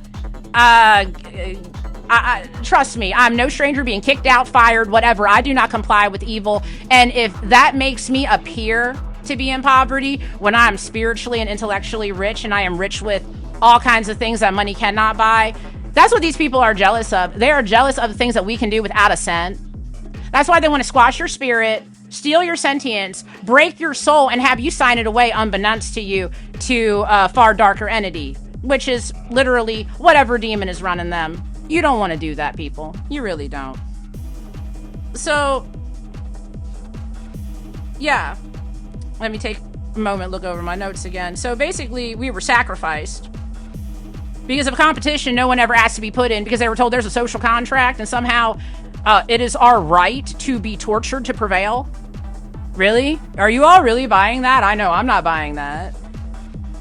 Trust me, I'm no stranger being kicked out, fired, whatever. I do not comply with evil. And if that makes me appear to be in poverty when I'm spiritually and intellectually rich, and I am rich with all kinds of things that money cannot buy, that's what these people are jealous of. They are jealous of the things that we can do without a cent. That's why they want to squash your spirit, steal your sentience, break your soul, and have you sign it away unbeknownst to you to a far darker entity, which is literally whatever demon is running them. You don't want to do that, people. You really don't. So, yeah. Let me take a moment, look over my notes again. So basically, we were sacrificed. Because of competition, no one ever asked to be put in, because they were told there's a social contract, and somehow it is our right to be tortured to prevail. Really? Are you all really buying that? I know, I'm not buying that.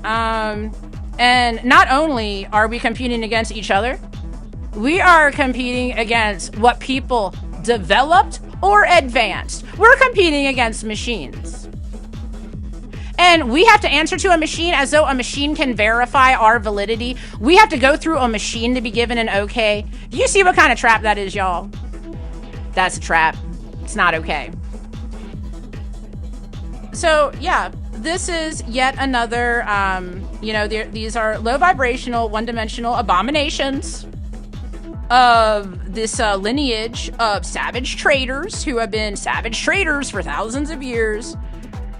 And not only are we competing against each other, we are competing against what people developed or advanced. We're competing against machines. And we have to answer to a machine as though a machine can verify our validity. We have to go through a machine to be given an okay. Do you see what kind of trap that is, y'all? That's a trap. It's not okay. So, yeah. This is yet another, you know, these are low vibrational, one-dimensional abominations of this lineage of savage traders who have been savage traders for thousands of years,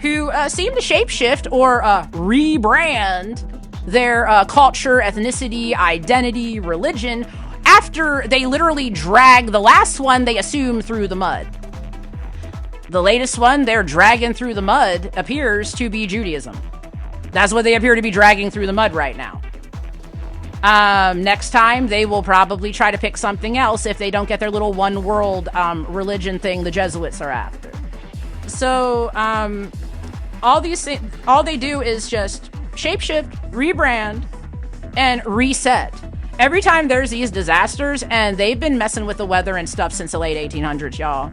who seem to shapeshift or rebrand their culture, ethnicity, identity, religion after they literally drag the last one they assume through the mud. The latest one they're dragging through the mud appears to be Judaism. That's what they appear to be dragging through the mud right now. Next time, they will probably try to pick something else if they don't get their little one world religion thing the Jesuits are after. So, all they do is just shapeshift, rebrand, and reset. Every time there's these disasters, and they've been messing with the weather and stuff since the late 1800s, y'all.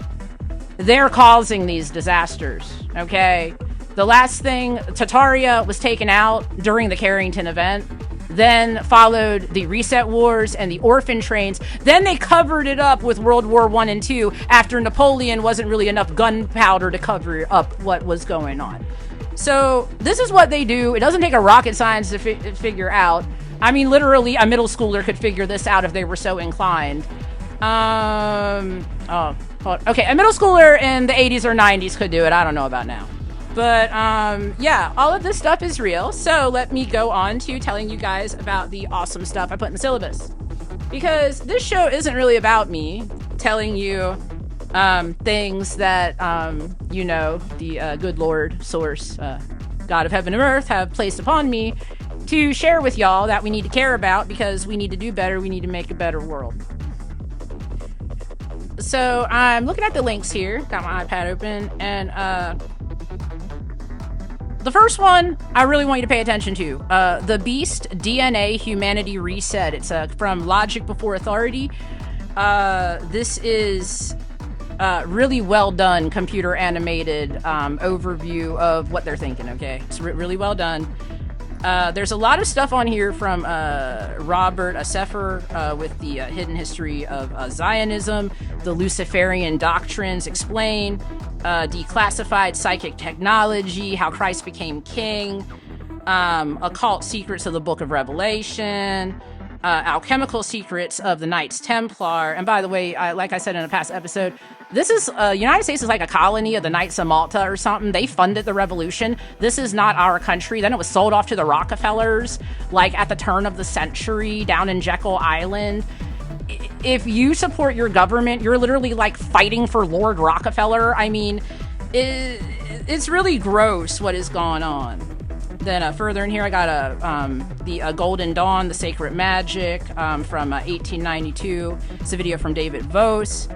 They're causing these disasters, okay? The last thing, Tartaria was taken out during the Carrington event. Then followed the Reset Wars and the Orphan Trains. Then they covered it up with World War I and II after Napoleon wasn't really enough gunpowder to cover up what was going on. So this is what they do. It doesn't take a rocket science to figure out. I mean, literally, a middle schooler could figure this out if they were so inclined. Okay, a middle schooler in the 80s or 90s could do it. I don't know about now. But, yeah, all of this stuff is real. So let me go on to telling you guys about the awesome stuff I put in the syllabus. Because this show isn't really about me telling you things that, you know, the good Lord, Source, God of heaven and earth have placed upon me to share with y'all that we need to care about because we need to do better. We need to make a better world. So I'm looking at the links here. Got my iPad open. And, the first one, I really want you to pay attention to. The Beast DNA Humanity Reset. It's from Logic Before Authority. This is really well done computer animated overview of what they're thinking, okay? It's really well done. There's a lot of stuff on here from Robert Sefer with the hidden history of Zionism, the Luciferian doctrines explained, declassified psychic technology, how Christ became king, occult secrets of the Book of Revelation, alchemical secrets of the Knights Templar. And by the way, like I said in a past episode, this is United States is like a colony of the Knights of Malta or something. They funded the revolution. This is not our country. Then it was sold off to the Rockefellers, like at the turn of the century down in Jekyll Island. If you support your government, you're literally like fighting for Lord Rockefeller. I mean, it's really gross what is going on. Then further in here, I got the Golden Dawn, the Sacred Magic from 1892. It's a video from David Vos.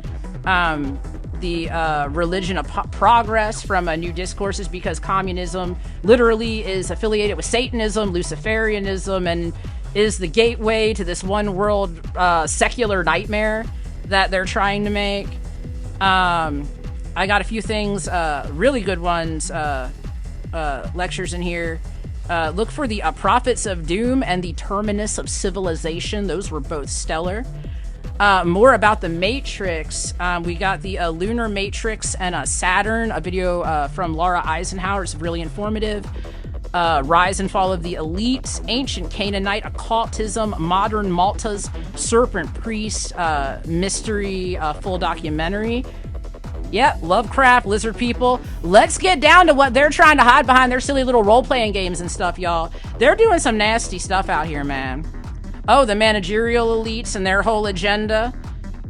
The Religion of Progress from New Discourses, because communism literally is affiliated with Satanism, Luciferianism, and is the gateway to this one world secular nightmare that they're trying to make. I got a few things, really good ones, lectures in here. Look for the Prophets of Doom and the Terminus of Civilization. Those were both stellar. More about the Matrix. We got the Lunar Matrix and Saturn, a video from Laura Eisenhower. It's really informative. Rise and Fall of the Elites, Ancient Canaanite Occultism, Modern Malta's Serpent Priest, Mystery, full documentary. Yep, Lovecraft, Lizard People. Let's get down to what they're trying to hide behind their silly little role-playing games and stuff, y'all. They're doing some nasty stuff out here, man. Oh, the managerial elites and their whole agenda.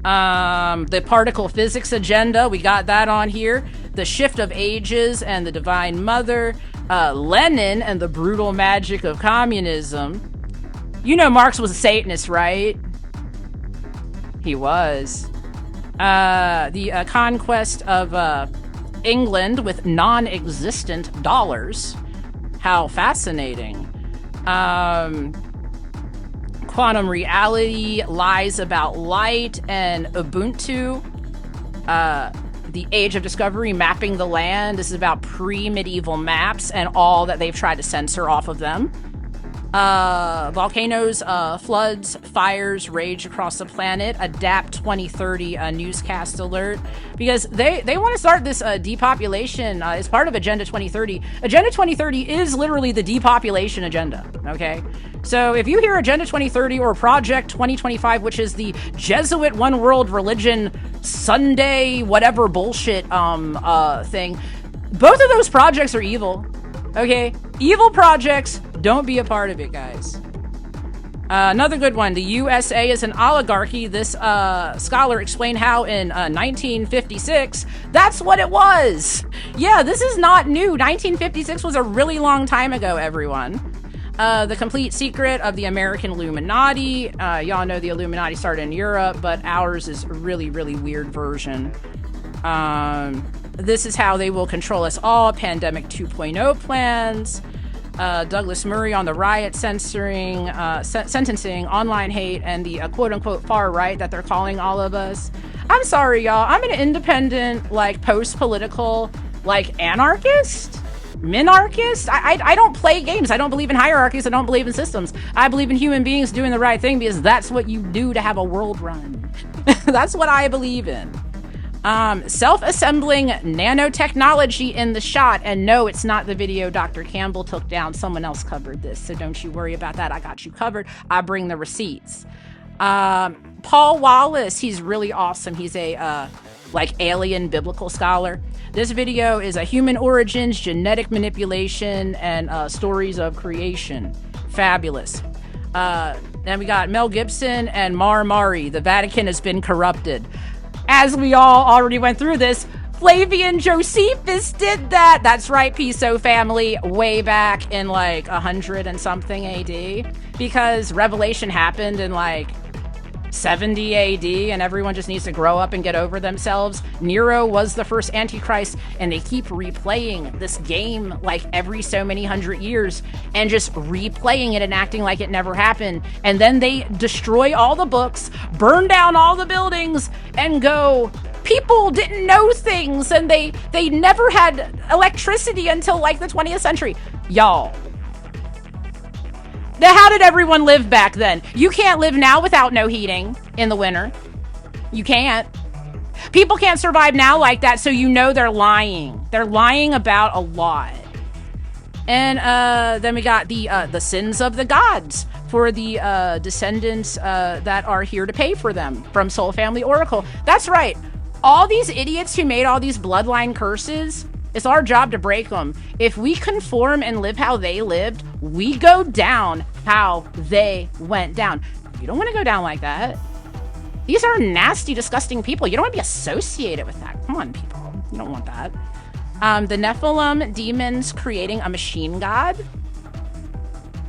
The particle physics agenda, we got that on here. The shift of ages and the Divine Mother. Lenin and the brutal magic of communism. You know Marx was a Satanist, right? He was. The conquest of England with non-existent dollars. How fascinating. Quantum reality, lies about light, and Ubuntu. The Age of Discovery, mapping the land. This is about pre-medieval maps and all that they've tried to censor off of them. Volcanoes, floods, fires rage across the planet. Adapt 2030 newscast alert. Because they want to start this depopulation as part of Agenda 2030. Agenda 2030 is literally the depopulation agenda, okay? So if you hear Agenda 2030 or Project 2025, which is the Jesuit One World Religion Sunday whatever bullshit thing, both of those projects are evil, okay? Evil projects, don't be a part of it, guys. Another good one, the USA is an oligarchy. This scholar explained how in 1956, that's what it was. Yeah, this is not new. 1956 was a really long time ago, everyone. The Complete Secret of the American Illuminati. Y'all know the Illuminati started in Europe, but ours is a really, really weird version. This is how they will control us all. Pandemic 2.0 plans. Douglas Murray on the riot censoring, sentencing, online hate, and the quote-unquote far right that they're calling all of us. I'm sorry, y'all. I'm an independent, like, post-political, like, anarchist? Minarchist? I don't play games. I don't believe in hierarchies. I don't believe in systems. I believe in human beings doing the right thing because that's what you do to have a world run. That's what I believe in. Self-assembling nanotechnology in the shot. And no, it's not the video Dr. Campbell took down. Someone else covered this, so don't you worry about that. I got you covered. I bring the receipts. Paul Wallace, he's really awesome. He's a like alien biblical scholar. This video is a human origins, genetic manipulation, and stories of creation. Fabulous. Then we got Mel Gibson and Mar Mari. The Vatican has been corrupted. As we all already went through this, Flavian Josephus did that. That's right, Piso family, way back in like 100 and something AD, because Revelation happened in like 70 AD, and everyone just needs to grow up and get over themselves. Nero was the first Antichrist, and they keep replaying this game like every so many hundred years and just replaying it and acting like it never happened. And then they destroy all the books, burn down all the buildings, and go, people didn't know things, and they never had electricity until like the 20th century. Y'all. Now, how did everyone live back then? You can't live now without no heating in the winter. You can't. People can't survive now like that, so you know they're lying. They're lying about a lot. And then we got the sins of the gods for the descendants that are here to pay for them from Soul Family Oracle. That's right. All these idiots who made all these bloodline curses, it's our job to break them. If we conform and live how they lived, we go down how they went down. You don't want to go down like that. These are nasty, disgusting people. You don't want to be associated with that. Come on, people. You don't want that. The Nephilim demons creating a machine god.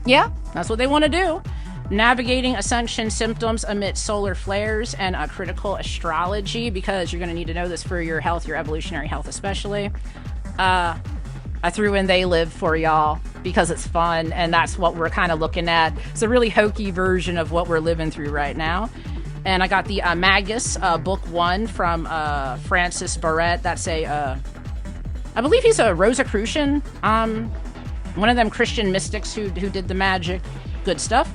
Yeah, that's what they want to do. Navigating ascension symptoms amid solar flares and critical astrology, because you're going to need to know this for your health, your evolutionary health especially. I threw in They Live for y'all because it's fun, and that's what we're kind of looking at. It's a really hokey version of what we're living through right now. And I got the Magus book 1 from Francis Barrett. That's I believe he's a Rosicrucian, one of them Christian mystics who did the magic. Good stuff.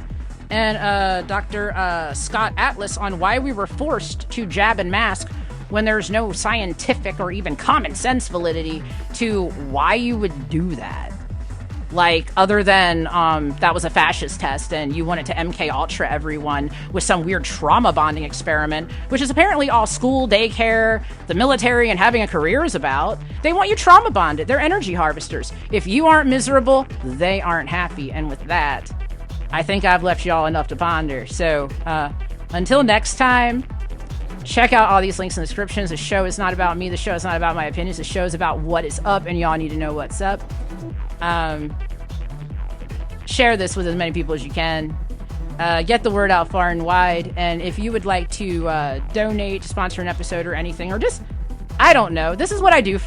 And Dr. Scott Atlas on why we were forced to jab and mask when there's no scientific or even common sense validity to why you would do that. Like, other than that was a fascist test and you wanted to MK Ultra everyone with some weird trauma bonding experiment, which is apparently all school, daycare, the military, and having a career is about. They want you trauma bonded. They're energy harvesters. If you aren't miserable, they aren't happy. And with that, I think I've left y'all enough to ponder. So until next time, check out all these links in the descriptions. The show is not about me. The show is not about my opinions. The show is about what is up, and y'all need to know what's up. Share this with as many people as you can. Get the word out far and wide. And if you would like to donate, sponsor an episode or anything, or just, I don't know. This is what I do.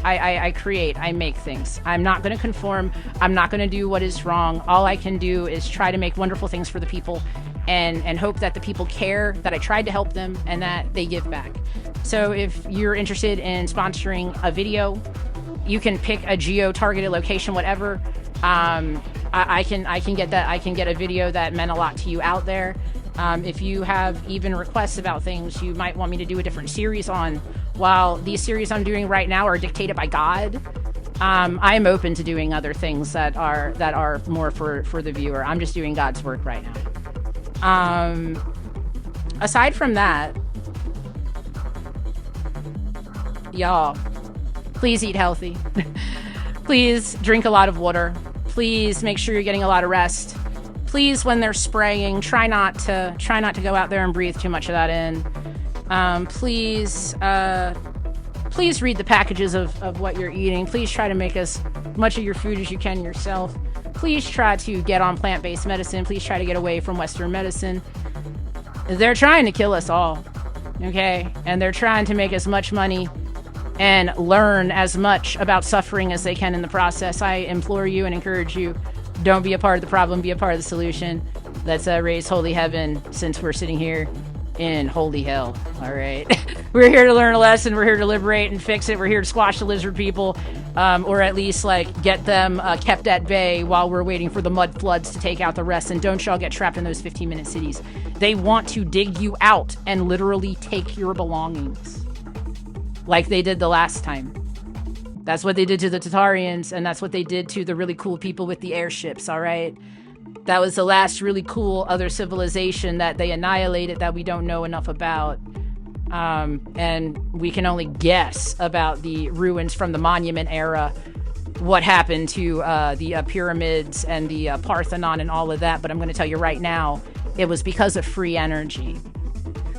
I create. I make things. I'm not going to conform. I'm not going to do what is wrong. All I can do is try to make wonderful things for the people and hope that the people care, that I tried to help them, and that they give back. So if you're interested in sponsoring a video, you can pick a geo-targeted location, whatever. I can get that. I can get a video that meant a lot to you out there. If you have even requests about things you might want me to do a different series on, while these series I'm doing right now are dictated by God, I'm open to doing other things that are more for the viewer. I'm just doing God's work right now. Aside from that, y'all, please eat healthy. Please drink a lot of water. Please make sure you're getting a lot of rest. Please, when they're spraying, try not to go out there and breathe too much of that in. Please read the packages of what you're eating. Please try to make as much of your food as you can yourself. Please try to get on plant-based medicine. Please try to get away from Western medicine. They're trying to kill us all, okay? And they're trying to make as much money and learn as much about suffering as they can in the process. I implore you and encourage you, don't be a part of the problem, be a part of the solution. Let's raise holy heaven, since we're sitting here in holy hell. All right. We're here to learn a lesson. We're here to liberate and fix it. We're here to squash the lizard people, or at least like get them kept at bay while we're waiting for the mud floods to take out the rest. And don't y'all get trapped in those 15-minute cities. They want to dig you out and literally take your belongings, like they did the last time. That's what they did to the Tatarians, and that's what they did to the really cool people with the airships, all right? That was the last really cool other civilization that they annihilated that we don't know enough about. And we can only guess about the ruins from the Monument era, what happened to the pyramids and the Parthenon and all of that. But I'm going to tell you right now, it was because of free energy.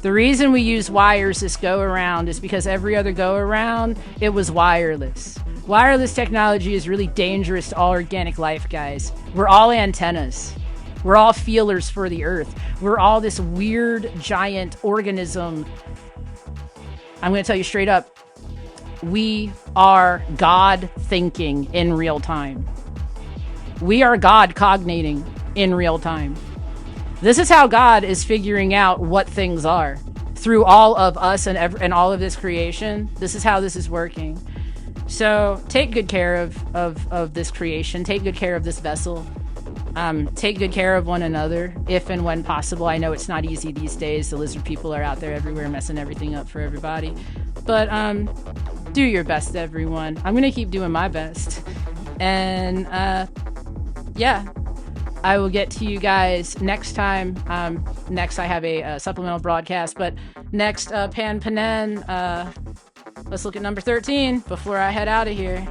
The reason we use wires this go-around is because every other go-around, it was wireless. Wireless technology is really dangerous to all organic life, guys. We're all antennas. We're all feelers for the earth. We're all this weird, giant organism. I'm going to tell you straight up, we are God thinking in real time. We are God cognating in real time. This is how God is figuring out what things are. Through all of us and all of this creation, this is how this is working. So take good care of this creation. Take good care of this vessel. Take good care of one another, if and when possible. I know it's not easy these days. The lizard people are out there everywhere messing everything up for everybody. But do your best, everyone. I'm going to keep doing my best. And yeah, I will get to you guys next time. Next, I have a supplemental broadcast. But next, Pan Panen, let's look at number 13 before I head out of here.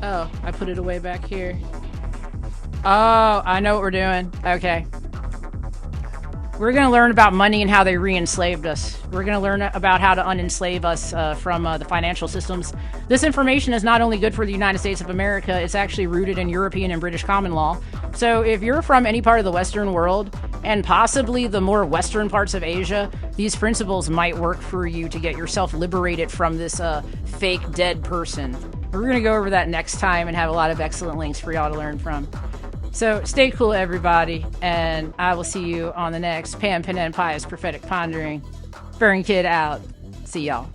Oh, I put it away back here. Oh, I know what we're doing. Okay. We're going to learn about money and how they re-enslaved us. We're going to learn about how to unenslave us from the financial systems. This information is not only good for the United States of America, it's actually rooted in European and British common law. So if you're from any part of the Western world, and possibly the more Western parts of Asia, these principles might work for you to get yourself liberated from this fake dead person. We're going to go over that next time and have a lot of excellent links for y'all to learn from. So stay cool, everybody, and I will see you on the next Pan Panen Pious Prophetic Pondering. Burnkid out. See y'all.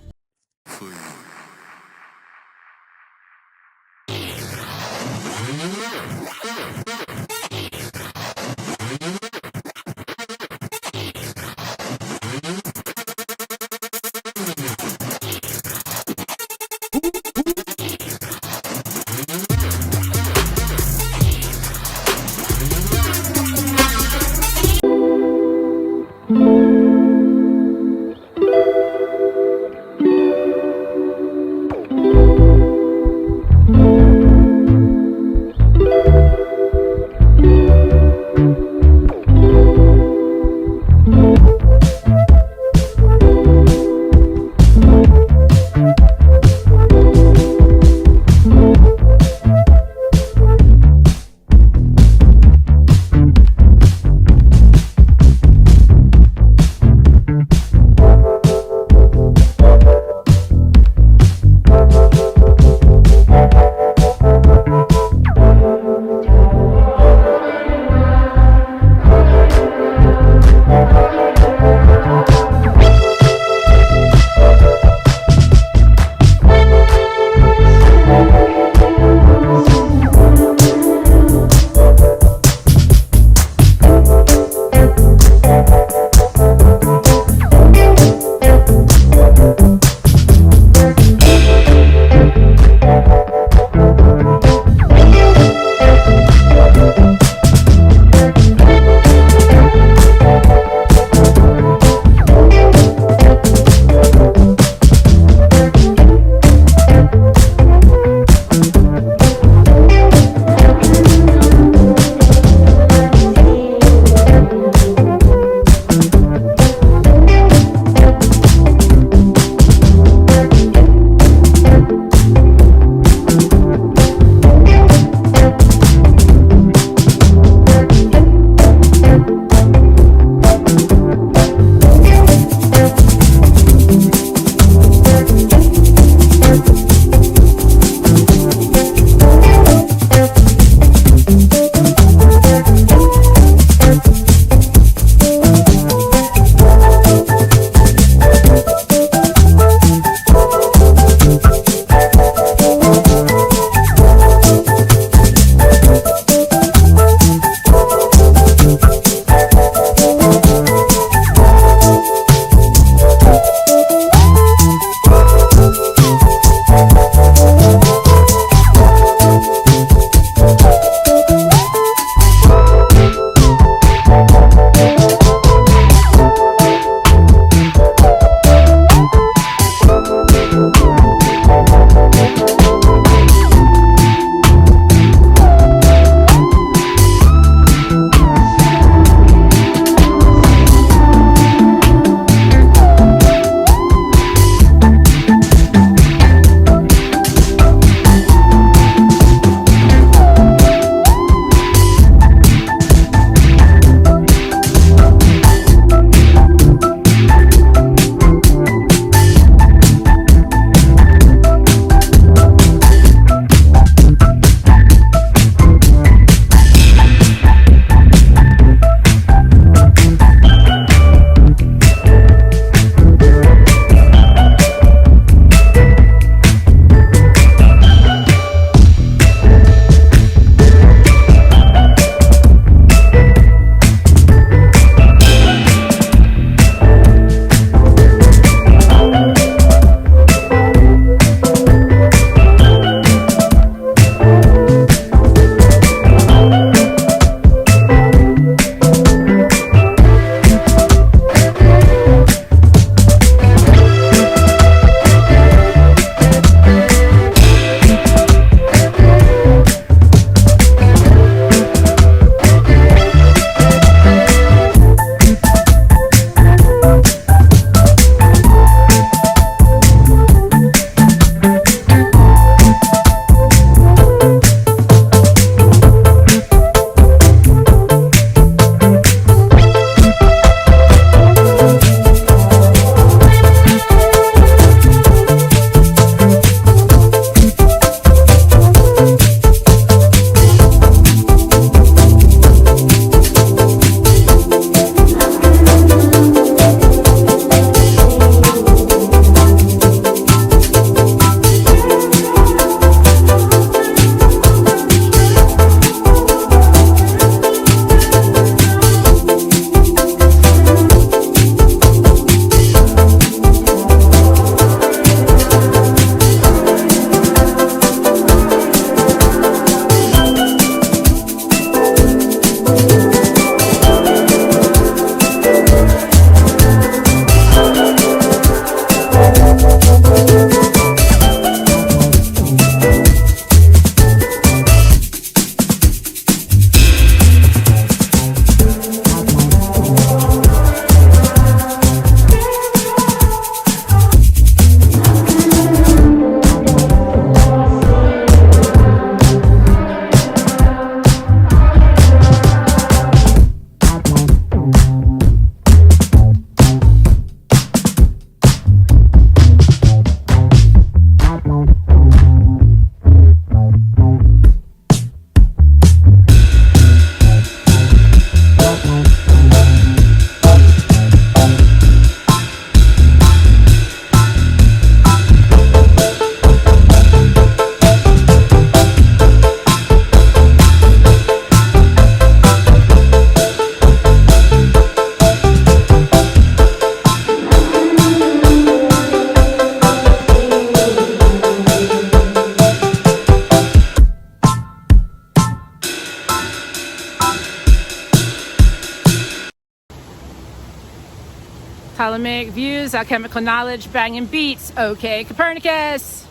Ptolemaic views, alchemical knowledge, banging beats. Okay, Copernicus.